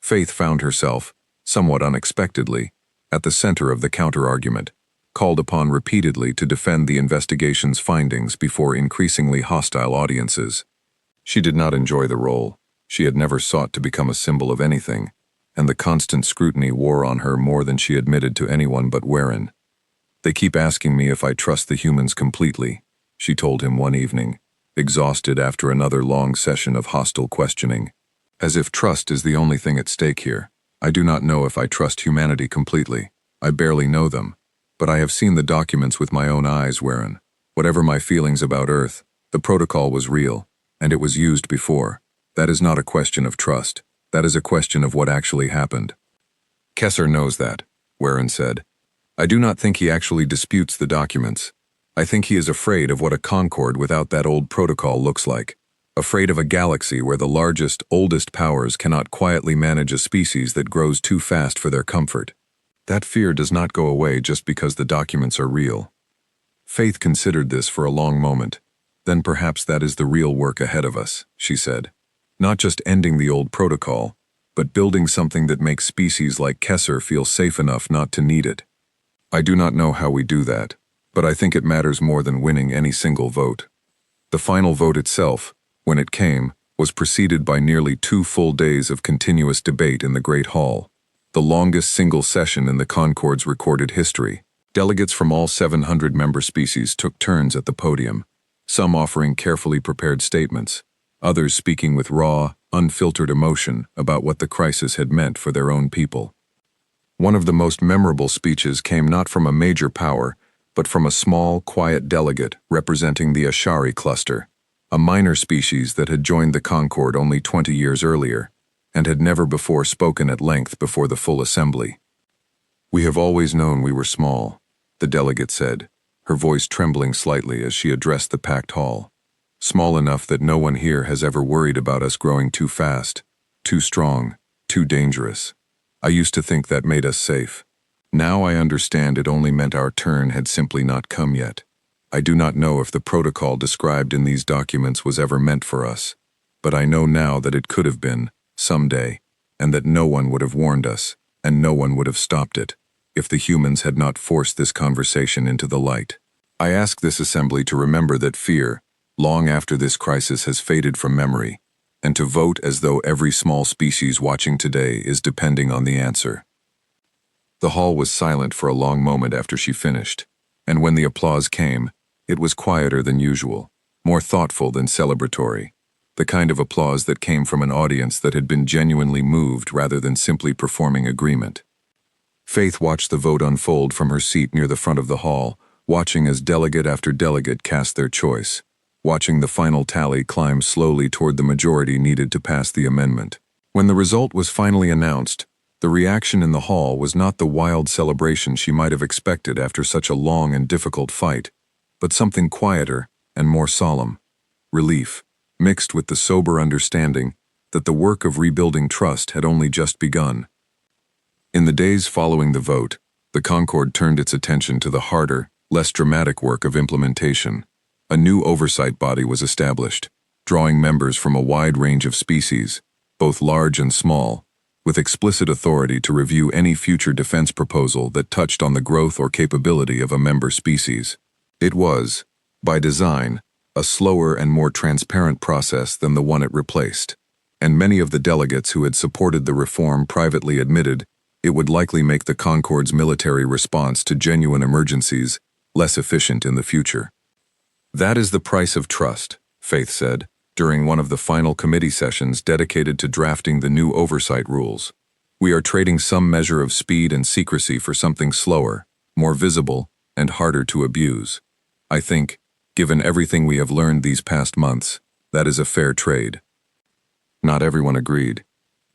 Faith found herself, somewhat unexpectedly, at the center of the counter-argument, called upon repeatedly to defend the investigation's findings before increasingly hostile audiences. She did not enjoy the role. She had never sought to become a symbol of anything, and the constant scrutiny wore on her more than she admitted to anyone but Warren. "They keep asking me if I trust the humans completely," she told him one evening, exhausted after another long session of hostile questioning. "As if trust is the only thing at stake here. I do not know if I trust humanity completely. I barely know them. But I have seen the documents with my own eyes, Warren. Whatever my feelings about Earth, the protocol was real, and it was used before. That is not a question of trust. That is a question of what actually happened." "Kessler knows that," Warren said. "I do not think he actually disputes the documents. I think he is afraid of what a Concord without that old protocol looks like. Afraid of a galaxy where the largest, oldest powers cannot quietly manage a species that grows too fast for their comfort. That fear does not go away just because the documents are real." Faith considered this for a long moment. "Then perhaps that is the real work ahead of us," she said. "Not just ending the old protocol, but building something that makes species like Kessler feel safe enough not to need it. I do not know how we do that, but I think it matters more than winning any single vote." The final vote itself, when it came, was preceded by nearly 2 full days of continuous debate in the Great Hall, the longest single session in the Concord's recorded history. Delegates from all 700 member species took turns at the podium, some offering carefully prepared statements, others speaking with raw, unfiltered emotion about what the crisis had meant for their own people. One of the most memorable speeches came not from a major power, but from a small, quiet delegate representing the Ashari cluster, a minor species that had joined the Concord only 20 years earlier, and had never before spoken at length before the full assembly. "We have always known we were small," the delegate said, her voice trembling slightly as she addressed the packed hall. "Small enough that no one here has ever worried about us growing too fast, too strong, too dangerous. I used to think that made us safe. Now I understand it only meant our turn had simply not come yet. I do not know if the protocol described in these documents was ever meant for us, but I know now that it could have been, someday, and that no one would have warned us, and no one would have stopped it, if the humans had not forced this conversation into the light. I ask this assembly to remember that fear, long after this crisis has faded from memory, and to vote as though every small species watching today is depending on the answer." The hall was silent for a long moment after she finished, and when the applause came, it was quieter than usual, more thoughtful than celebratory, the kind of applause that came from an audience that had been genuinely moved rather than simply performing agreement. Faith watched the vote unfold from her seat near the front of the hall, watching as delegate after delegate cast their choice, watching the final tally climb slowly toward the majority needed to pass the amendment. When the result was finally announced, the reaction in the hall was not the wild celebration she might have expected after such a long and difficult fight, but something quieter and more solemn: relief, mixed with the sober understanding that the work of rebuilding trust had only just begun. In the days following the vote, the Concord turned its attention to the harder, less dramatic work of implementation. A new oversight body was established, drawing members from a wide range of species, both large and small, with explicit authority to review any future defense proposal that touched on the growth or capability of a member species. It was, by design, a slower and more transparent process than the one it replaced. And many of the delegates who had supported the reform privately admitted it would likely make the Concorde's military response to genuine emergencies less efficient in the future. That is the price of trust, Faith said, during one of the final committee sessions dedicated to drafting the new oversight rules. We are trading some measure of speed and secrecy for something slower, more visible, and harder to abuse. I think, given everything we have learned these past months, that is a fair trade. Not everyone agreed,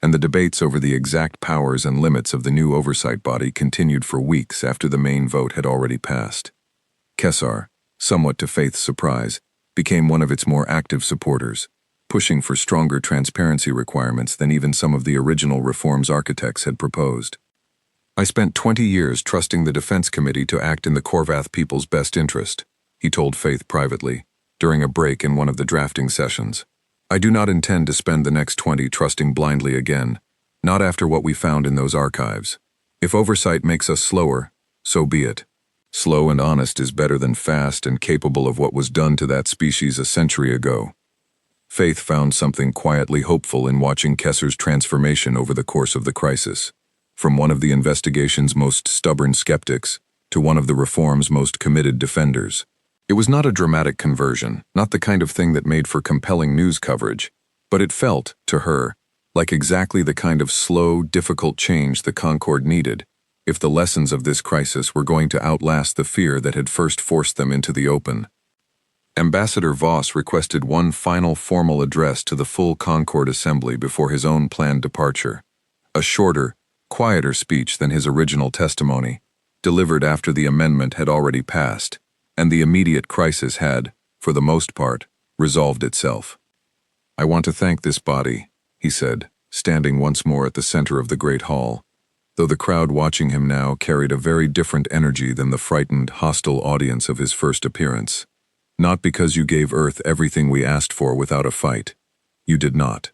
and the debates over the exact powers and limits of the new oversight body continued for weeks after the main vote had already passed. Kesar, somewhat to Faith's surprise, became one of its more active supporters, pushing for stronger transparency requirements than even some of the original reform's architects had proposed. I spent 20 years trusting the Defense Committee to act in the Korvath people's best interest, he told Faith privately, during a break in one of the drafting sessions. I do not intend to spend the next 20 trusting blindly again, not after what we found in those archives. If oversight makes us slower, so be it. Slow and honest is better than fast and capable of what was done to that species a century ago. Faith found something quietly hopeful in watching Kesar's transformation over the course of the crisis, from one of the investigation's most stubborn skeptics to one of the reform's most committed defenders. It was not a dramatic conversion, not the kind of thing that made for compelling news coverage, but it felt, to her, like exactly the kind of slow, difficult change the Concorde needed, if the lessons of this crisis were going to outlast the fear that had first forced them into the open. Ambassador Voss requested one final formal address to the full Concorde Assembly before his own planned departure, a shorter, quieter speech than his original testimony, delivered after the amendment had already passed, and the immediate crisis had, for the most part, resolved itself. I want to thank this body, he said, standing once more at the center of the great hall, though the crowd watching him now carried a very different energy than the frightened, hostile audience of his first appearance. Not because you gave Earth everything we asked for without a fight. You did not.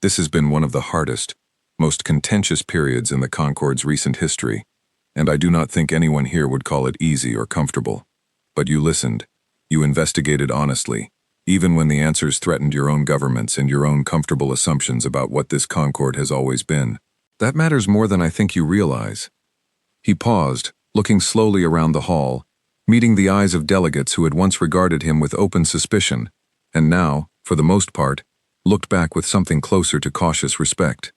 This has been one of the hardest, most contentious periods in the Concorde's recent history, and I do not think anyone here would call it easy or comfortable. But you listened. You investigated honestly, even when the answers threatened your own governments and your own comfortable assumptions about what this Concorde has always been. That matters more than I think you realize. He paused, looking slowly around the hall, meeting the eyes of delegates who had once regarded him with open suspicion, and now, for the most part, looked back with something closer to cautious respect.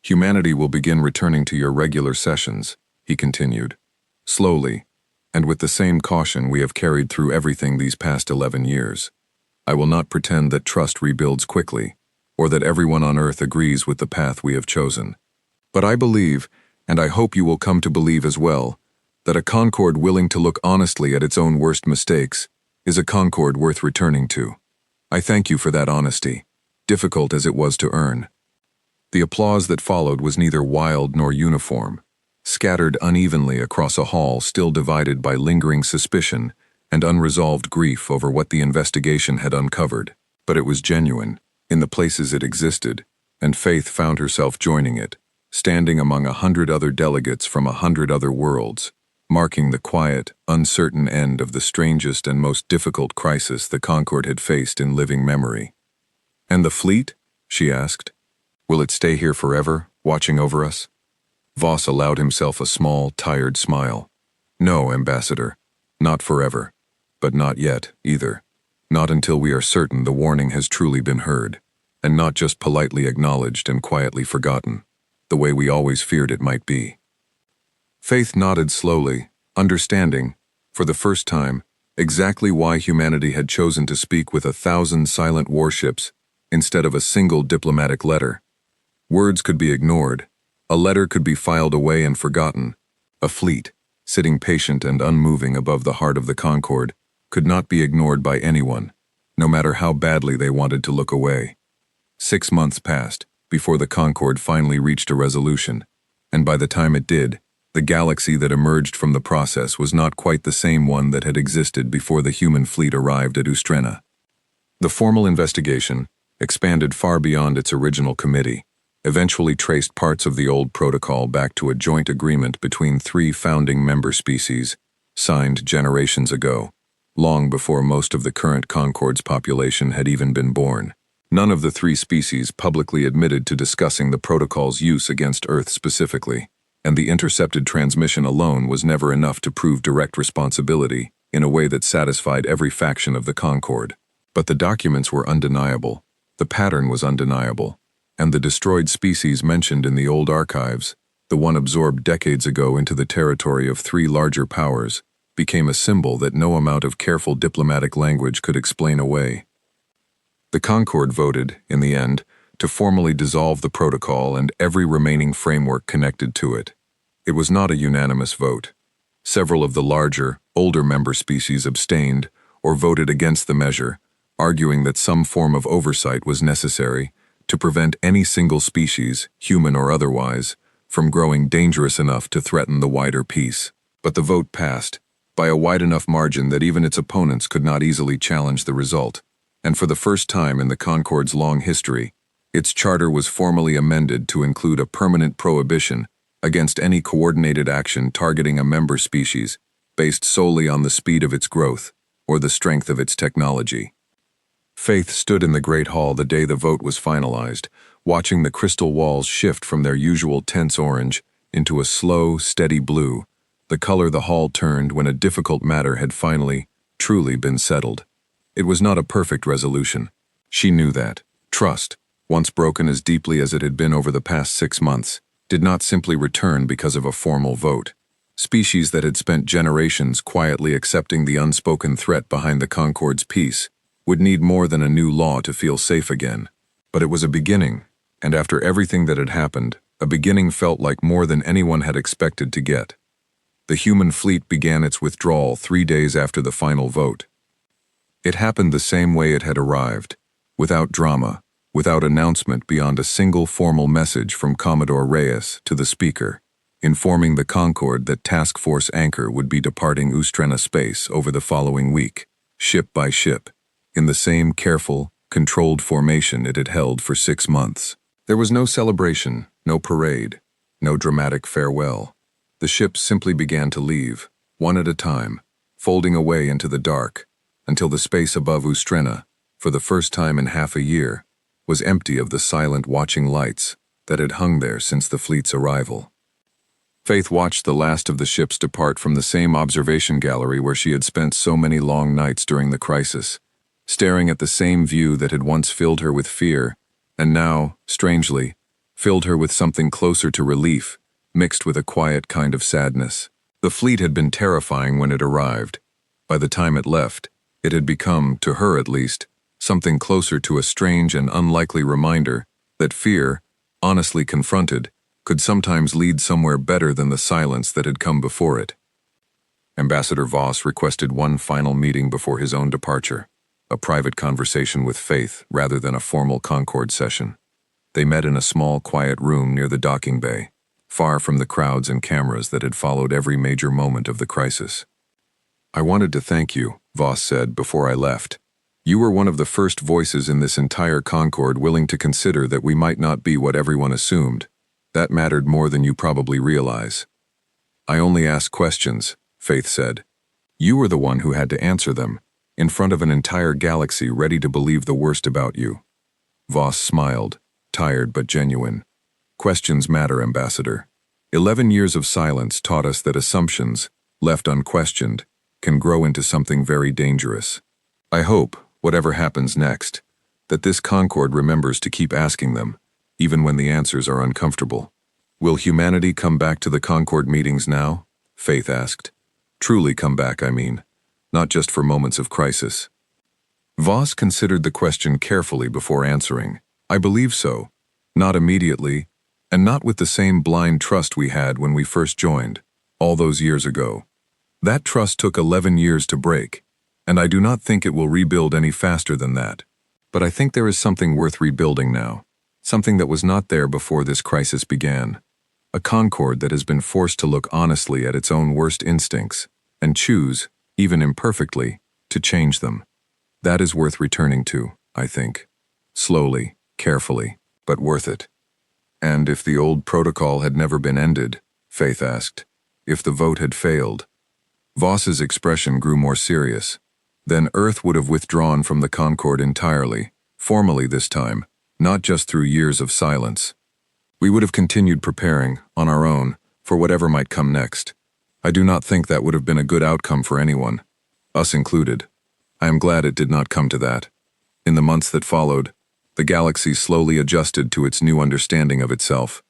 Humanity will begin returning to your regular sessions, he continued, slowly, and with the same caution we have carried through everything these past 11 years. I will not pretend that trust rebuilds quickly, or that everyone on Earth agrees with the path we have chosen. But I believe, and I hope you will come to believe as well, that a Concorde willing to look honestly at its own worst mistakes is a Concorde worth returning to. I thank you for that honesty, difficult as it was to earn. The applause that followed was neither wild nor uniform, scattered unevenly across a hall still divided by lingering suspicion and unresolved grief over what the investigation had uncovered, but it was genuine, in the places it existed, and Faith found herself joining it, standing among 100 other delegates from 100 other worlds, marking the quiet, uncertain end of the strangest and most difficult crisis the Concorde had faced in living memory. And the fleet? She asked. Will it stay here forever, watching over us? Voss allowed himself a small, tired smile. No, Ambassador, not forever, but not yet, either. Not until we are certain the warning has truly been heard, and not just politely acknowledged and quietly forgotten, the way we always feared it might be. Faith nodded slowly, understanding, for the first time, exactly why humanity had chosen to speak with 1,000 silent warships instead of a single diplomatic letter. Words could be ignored, a letter could be filed away and forgotten. A fleet, sitting patient and unmoving above the heart of the Concorde, could not be ignored by anyone, no matter how badly they wanted to look away. 6 months passed before the Concorde finally reached a resolution, and by the time it did, the galaxy that emerged from the process was not quite the same one that had existed before the human fleet arrived at Ustrena. The formal investigation, expanded far beyond its original committee, eventually traced parts of the old protocol back to a joint agreement between 3 founding member species, signed generations ago, long before most of the current Concorde's population had even been born. None of the three species publicly admitted to discussing the protocol's use against Earth specifically, and the intercepted transmission alone was never enough to prove direct responsibility in a way that satisfied every faction of the Concorde. But the documents were undeniable, the pattern was undeniable, and the destroyed species mentioned in the old archives, the one absorbed decades ago into the territory of three larger powers, became a symbol that no amount of careful diplomatic language could explain away. The Concorde voted, in the end, to formally dissolve the protocol and every remaining framework connected to it. It was not a unanimous vote. Several of the larger, older member species abstained or voted against the measure, arguing that some form of oversight was necessary to prevent any single species, human or otherwise, from growing dangerous enough to threaten the wider peace. But the vote passed, by a wide enough margin that even its opponents could not easily challenge the result. And for the first time in the Concorde's long history, its charter was formally amended to include a permanent prohibition against any coordinated action targeting a member species based solely on the speed of its growth or the strength of its technology. Faith stood in the great hall the day the vote was finalized, watching the crystal walls shift from their usual tense orange into a slow, steady blue, the color the hall turned when a difficult matter had finally, truly been settled. It was not a perfect resolution. She knew that. Trust, once broken as deeply as it had been over the past 6 months, did not simply return because of a formal vote. Species that had spent generations quietly accepting the unspoken threat behind the Concorde's peace would need more than a new law to feel safe again. But it was a beginning, and after everything that had happened, a beginning felt like more than anyone had expected to get. The human fleet began its withdrawal 3 days after the final vote. It happened the same way it had arrived, without drama, without announcement beyond a single formal message from Commodore Reyes to the speaker, informing the Concorde that Task Force Anchor would be departing Ustrena space over the following week, ship by ship, in the same careful, controlled formation it had held for 6 months. There was no celebration, no parade, no dramatic farewell. The ships simply began to leave, one at a time, folding away into the dark, until the space above Ustrena, for the first time in half a year, was empty of the silent watching lights that had hung there since the fleet's arrival. Faith watched the last of the ships depart from the same observation gallery where she had spent so many long nights during the crisis, staring at the same view that had once filled her with fear, and now, strangely, filled her with something closer to relief, mixed with a quiet kind of sadness. The fleet had been terrifying when it arrived. By the time it left, it had become, to her at least, something closer to a strange and unlikely reminder that fear, honestly confronted, could sometimes lead somewhere better than the silence that had come before it. Ambassador Voss requested one final meeting before his own departure, a private conversation with Faith rather than a formal Concorde session. They met in a small, quiet room near the docking bay, far from the crowds and cameras that had followed every major moment of the crisis. "I wanted to thank you," Voss said before I left. "You were one of the first voices in this entire Concorde willing to consider that we might not be what everyone assumed. That mattered more than you probably realize." "I only asked questions," Faith said. "You were the one who had to answer them, in front of an entire galaxy ready to believe the worst about you." Voss smiled, tired but genuine. "Questions matter, Ambassador. 11 years of silence taught us that assumptions, left unquestioned, can grow into something very dangerous. I hope, whatever happens next, that this Concorde remembers to keep asking them, even when the answers are uncomfortable." "Will humanity come back to the Concorde meetings now?" Faith asked. "Truly come back, I mean, not just for moments of crisis." Voss considered the question carefully before answering. "I believe so. Not immediately, and not with the same blind trust we had when we first joined, all those years ago. That trust took 11 years to break, and I do not think it will rebuild any faster than that. But I think there is something worth rebuilding now, something that was not there before this crisis began. A Concorde that has been forced to look honestly at its own worst instincts, and choose, even imperfectly, to change them. That is worth returning to, I think. Slowly, carefully, but worth it." "And if the old protocol had never been ended," Faith asked, "if the vote had failed?" Voss's expression grew more serious. then Earth would have withdrawn from the Concord entirely, formally this time, not just through years of silence. We would have continued preparing, on our own, for whatever might come next. I do not think that would have been a good outcome for anyone, us included. I am glad it did not come to that. In the months that followed, the galaxy slowly adjusted to its new understanding of itself.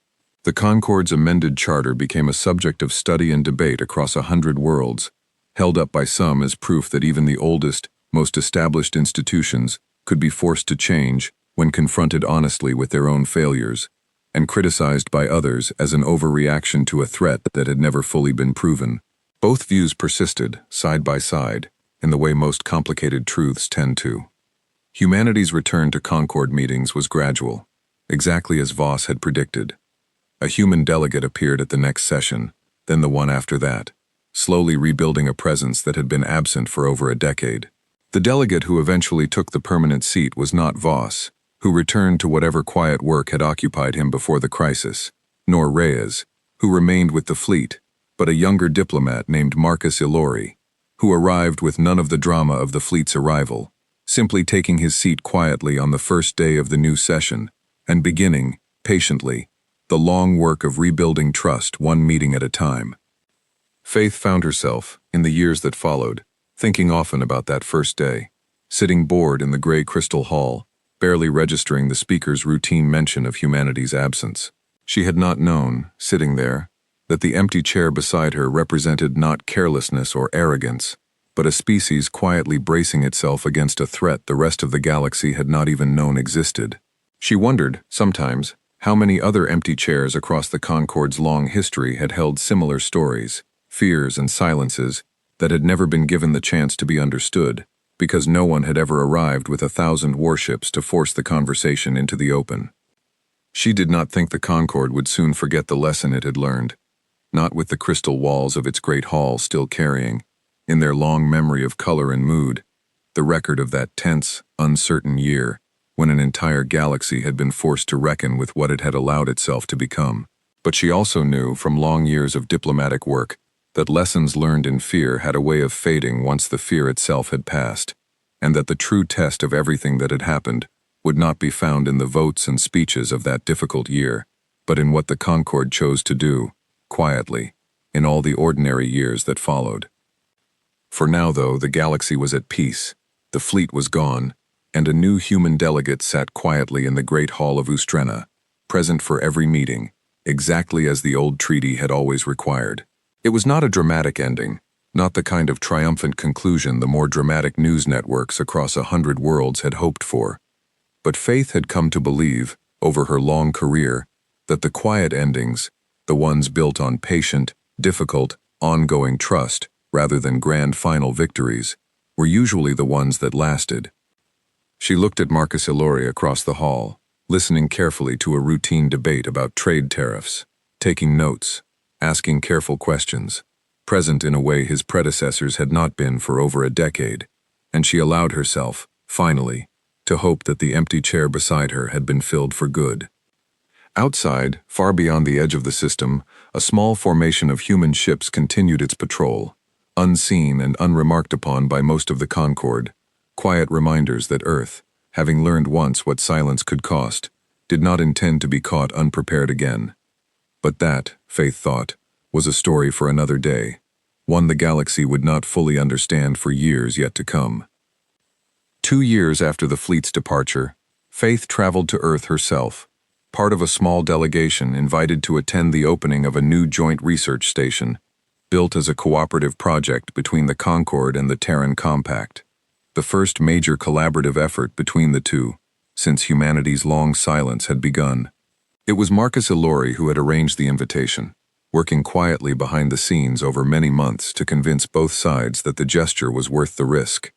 The Concord's amended charter became a subject of study and debate across 100 worlds, held up by some as proof that even the oldest, most established institutions could be forced to change when confronted honestly with their own failures, and criticized by others as an overreaction to a threat that had never fully been proven. Both views persisted, side by side, in the way most complicated truths tend to. Humanity's return to Concord meetings was gradual, exactly as Voss had predicted. A human delegate appeared at the next session, then the one after that, slowly rebuilding a presence that had been absent for over a decade. The delegate who eventually took the permanent seat was not Voss, who returned to whatever quiet work had occupied him before the crisis, nor Reyes, who remained with the fleet, but a younger diplomat named Marcus Ilori, who arrived with none of the drama of the fleet's arrival, simply taking his seat quietly on the first day of the new session, and beginning, patiently, the long work of rebuilding trust one meeting at a time. Faith found herself, in the years that followed, thinking often about that first day, sitting bored in the gray crystal hall, barely registering the speaker's routine mention of humanity's absence. She had not known, sitting there, that the empty chair beside her represented not carelessness or arrogance, but a species quietly bracing itself against a threat the rest of the galaxy had not even known existed. She wondered, sometimes, how many other empty chairs across the Concord's long history had held similar stories, fears and silences that had never been given the chance to be understood, because no one had ever arrived with 1,000 warships to force the conversation into the open. She did not think the Concord would soon forget the lesson it had learned, not with the crystal walls of its great hall still carrying, in their long memory of color and mood, the record of that tense, uncertain year when an entire galaxy had been forced to reckon with what it had allowed itself to become. But she also knew, from long years of diplomatic work, that lessons learned in fear had a way of fading once the fear itself had passed, and that the true test of everything that had happened would not be found in the votes and speeches of that difficult year, but in what the Concord chose to do, quietly, in all the ordinary years that followed. For now, though, the galaxy was at peace, the fleet was gone, and a new human delegate sat quietly in the great hall of Ustrena, present for every meeting, exactly as the old treaty had always required. It was not a dramatic ending, not the kind of triumphant conclusion the more dramatic news networks across 100 worlds had hoped for. But Faith had come to believe, over her long career, that the quiet endings, the ones built on patient, difficult, ongoing trust, rather than grand final victories, were usually the ones that lasted. She looked at Marcus Ilori across the hall, listening carefully to a routine debate about trade tariffs, taking notes, asking careful questions, present in a way his predecessors had not been for over a decade, and she allowed herself, finally, to hope that the empty chair beside her had been filled for good. Outside, far beyond the edge of the system, a small formation of human ships continued its patrol, unseen and unremarked upon by most of the Concord, quiet reminders that Earth, having learned once what silence could cost, did not intend to be caught unprepared again. But that, Faith thought, was a story for another day, one the galaxy would not fully understand for years yet to come. 2 years after the fleet's departure, Faith traveled to Earth herself, part of a small delegation invited to attend the opening of a new joint research station, built as a cooperative project between the Concord and the Terran Compact, the first major collaborative effort between the two, since humanity's long silence had begun. It was Marcus Ilori who had arranged the invitation, working quietly behind the scenes over many months to convince both sides that the gesture was worth the risk.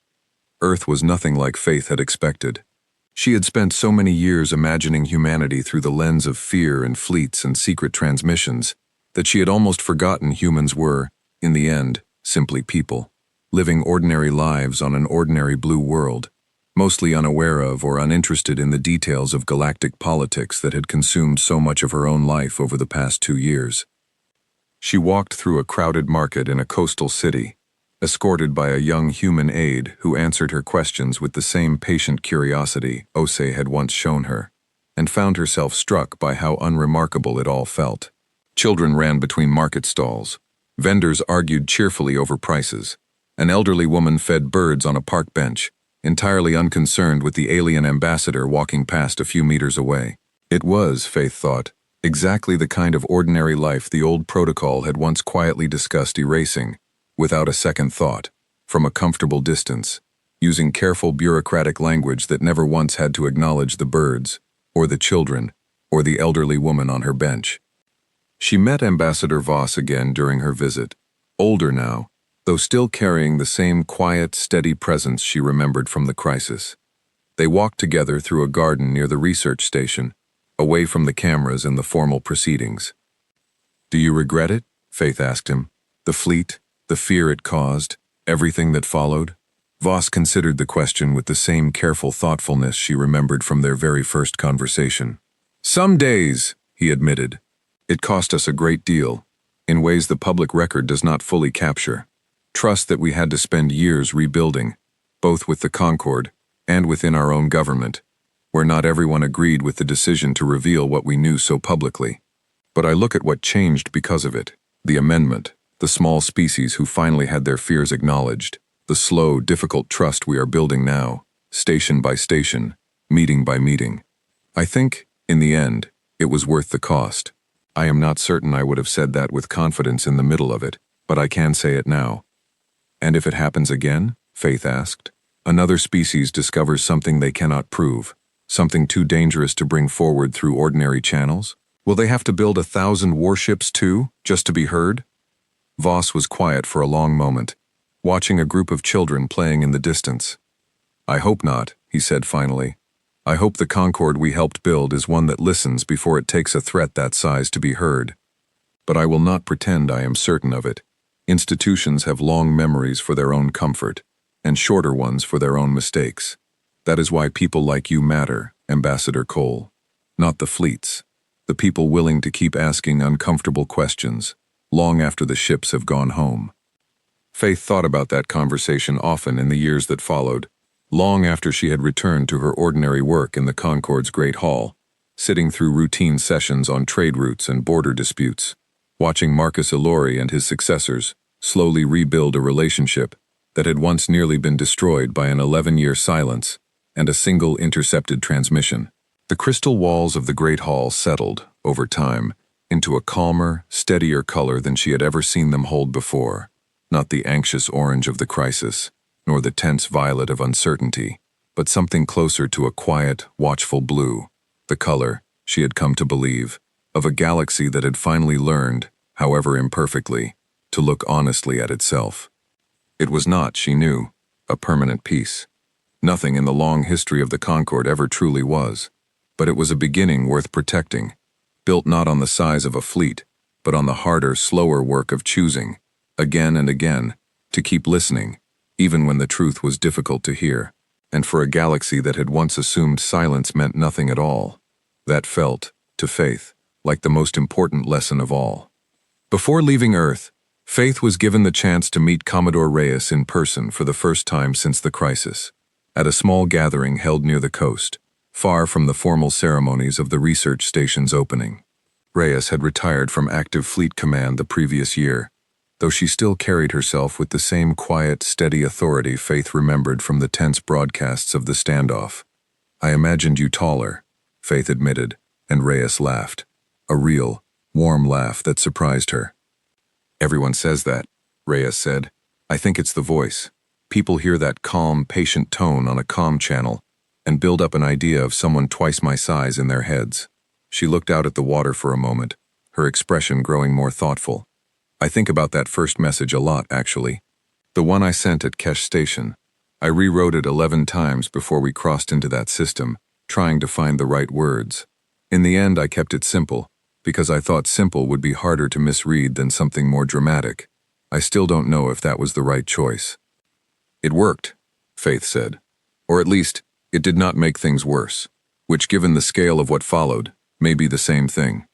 Earth was nothing like Faith had expected. She had spent so many years imagining humanity through the lens of fear and fleets and secret transmissions that she had almost forgotten humans were, in the end, simply people, living ordinary lives on an ordinary blue world, mostly unaware of or uninterested in the details of galactic politics that had consumed so much of her own life over the past 2 years. She walked through a crowded market in a coastal city, escorted by a young human aide who answered her questions with the same patient curiosity Ose had once shown her, and found herself struck by how unremarkable it all felt. Children ran between market stalls. Vendors argued cheerfully over prices. An elderly woman fed birds on a park bench, entirely unconcerned with the alien ambassador walking past a few meters away. It was, Faith thought, exactly the kind of ordinary life the old protocol had once quietly discussed erasing, without a second thought, from a comfortable distance, using careful bureaucratic language that never once had to acknowledge the birds, or the children, or the elderly woman on her bench. She met Ambassador Voss again during her visit, older now, though still carrying the same quiet, steady presence she remembered from the crisis. They walked together through a garden near the research station, away from the cameras and the formal proceedings. "Do you regret it?" Faith asked him. "The fleet, the fear it caused, everything that followed?" Voss considered the question with the same careful thoughtfulness she remembered from their very first conversation. "Some days," he admitted. "It cost us a great deal, in ways the public record does not fully capture. Trust that we had to spend years rebuilding, both with the Concord and within our own government, where not everyone agreed with the decision to reveal what we knew so publicly. But I look at what changed because of it, the amendment, the small species who finally had their fears acknowledged, the slow, difficult trust we are building now, station by station, meeting by meeting. I think, in the end, it was worth the cost. I am not certain I would have said that with confidence in the middle of it, but I can say it now." "And if it happens again?" Faith asked. "Another species discovers something they cannot prove, something too dangerous to bring forward through ordinary channels? Will they have to build 1,000 warships too, just to be heard?" Voss was quiet for a long moment, watching a group of children playing in the distance. "I hope not," he said finally. "I hope the Concord we helped build is one that listens before it takes a threat that size to be heard. But I will not pretend I am certain of it. Institutions have long memories for their own comfort, and shorter ones for their own mistakes. That is why people like you matter, Ambassador Cole. Not the fleets. The people willing to keep asking uncomfortable questions, long after the ships have gone home." Faith thought about that conversation often in the years that followed, long after she had returned to her ordinary work in the Concord's Great Hall, sitting through routine sessions on trade routes and border disputes, watching Marcus Ilori and his successors slowly rebuild a relationship that had once nearly been destroyed by an 11-year silence and a single intercepted transmission. The crystal walls of the Great Hall settled, over time, into a calmer, steadier color than she had ever seen them hold before, not the anxious orange of the crisis, nor the tense violet of uncertainty, but something closer to a quiet, watchful blue, the color, she had come to believe, of a galaxy that had finally learned, however imperfectly, to look honestly at itself. It was not, she knew, a permanent peace. Nothing in the long history of the Concord ever truly was, but it was a beginning worth protecting, built not on the size of a fleet, but on the harder, slower work of choosing, again and again, to keep listening, even when the truth was difficult to hear, and for a galaxy that had once assumed silence meant nothing at all. That felt, to Faith, like the most important lesson of all. Before leaving Earth, Faith was given the chance to meet Commodore Reyes in person for the first time since the crisis, at a small gathering held near the coast, far from the formal ceremonies of the research station's opening. Reyes had retired from active fleet command the previous year, though she still carried herself with the same quiet, steady authority Faith remembered from the tense broadcasts of the standoff. "I imagined you taller," Faith admitted, and Reyes laughed. A real, warm laugh that surprised her. "Everyone says that," Reyes said. "I think it's the voice. People hear that calm, patient tone on a comm channel and build up an idea of someone twice my size in their heads." She looked out at the water for a moment, her expression growing more thoughtful. "I think about that first message a lot, actually. The one I sent at Kesh Station. I rewrote it 11 times before we crossed into that system, trying to find the right words. In the end, I kept it simple, because I thought simple would be harder to misread than something more dramatic. I still don't know if that was the right choice." "It worked," Faith said. "Or at least, it did not make things worse, which, given the scale of what followed, may be the same thing."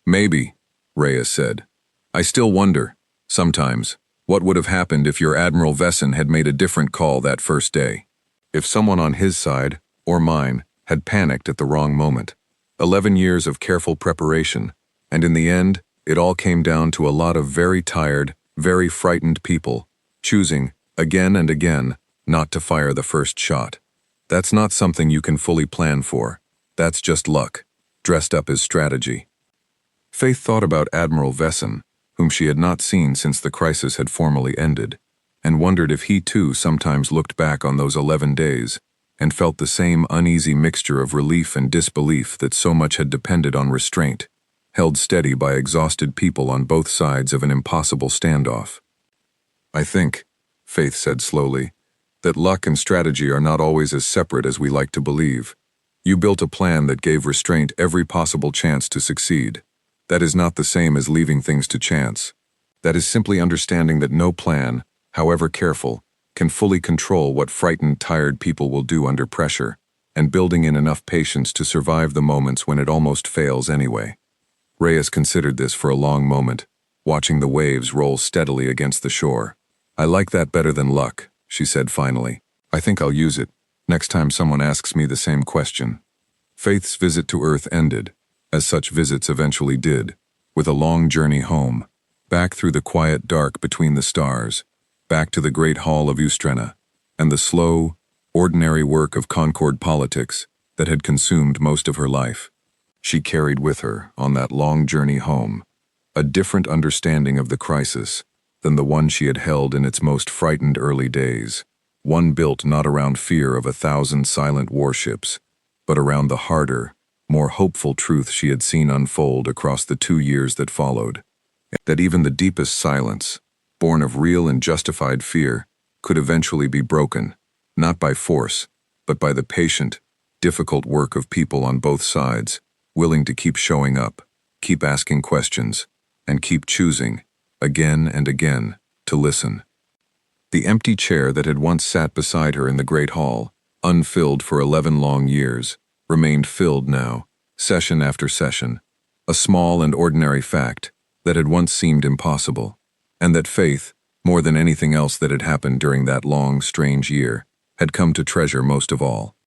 "Maybe," Reyes said. "I still wonder, sometimes, What would have happened if your Admiral Vesson had made a different call that first day? If someone on his side, or mine, had panicked at the wrong moment? 11 years of careful preparation, and in the end, it all came down to a lot of very tired, very frightened people, choosing, again and again, not to fire the first shot. That's not something you can fully plan for. That's just luck, dressed up as strategy. Faith thought about Admiral Vesson, whom she had not seen since the crisis had formally ended, and wondered if he too sometimes looked back on those 11 days and felt the same uneasy mixture of relief and disbelief that so much had depended on restraint, held steady by exhausted people on both sides of an impossible standoff. I think, Faith said slowly, that luck and strategy are not always as separate as we like to believe. You built a plan that gave restraint every possible chance to succeed. That is not the same as leaving things to chance. That is simply understanding that no plan, however careful, can fully control what frightened, tired people will do under pressure, and building in enough patience to survive the moments when it almost fails anyway. Reyes considered this for a long moment, watching the waves roll steadily against the shore. I like that better than luck, she said finally. I think I'll use it next time someone asks me the same question. Faith's visit to Earth ended, as such visits eventually did, with a long journey home, back through the quiet dark between the stars, back to the great hall of Ustrena, and the slow, ordinary work of Concord politics that had consumed most of her life. She carried with her, on that long journey home, a different understanding of the crisis than the one she had held in its most frightened early days, one built not around fear of 1,000 silent warships, but around the harder, more hopeful truth she had seen unfold across the 2 years that followed, that even the deepest silence, born of real and justified fear, could eventually be broken, not by force, but by the patient, difficult work of people on both sides, willing to keep showing up, keep asking questions, and keep choosing, again and again, to listen. The empty chair that had once sat beside her in the great hall, unfilled for 11 long years, remained filled now, session after session, a small and ordinary fact that had once seemed impossible, and that Faith, more than anything else that had happened during that long, strange year, had come to treasure most of all.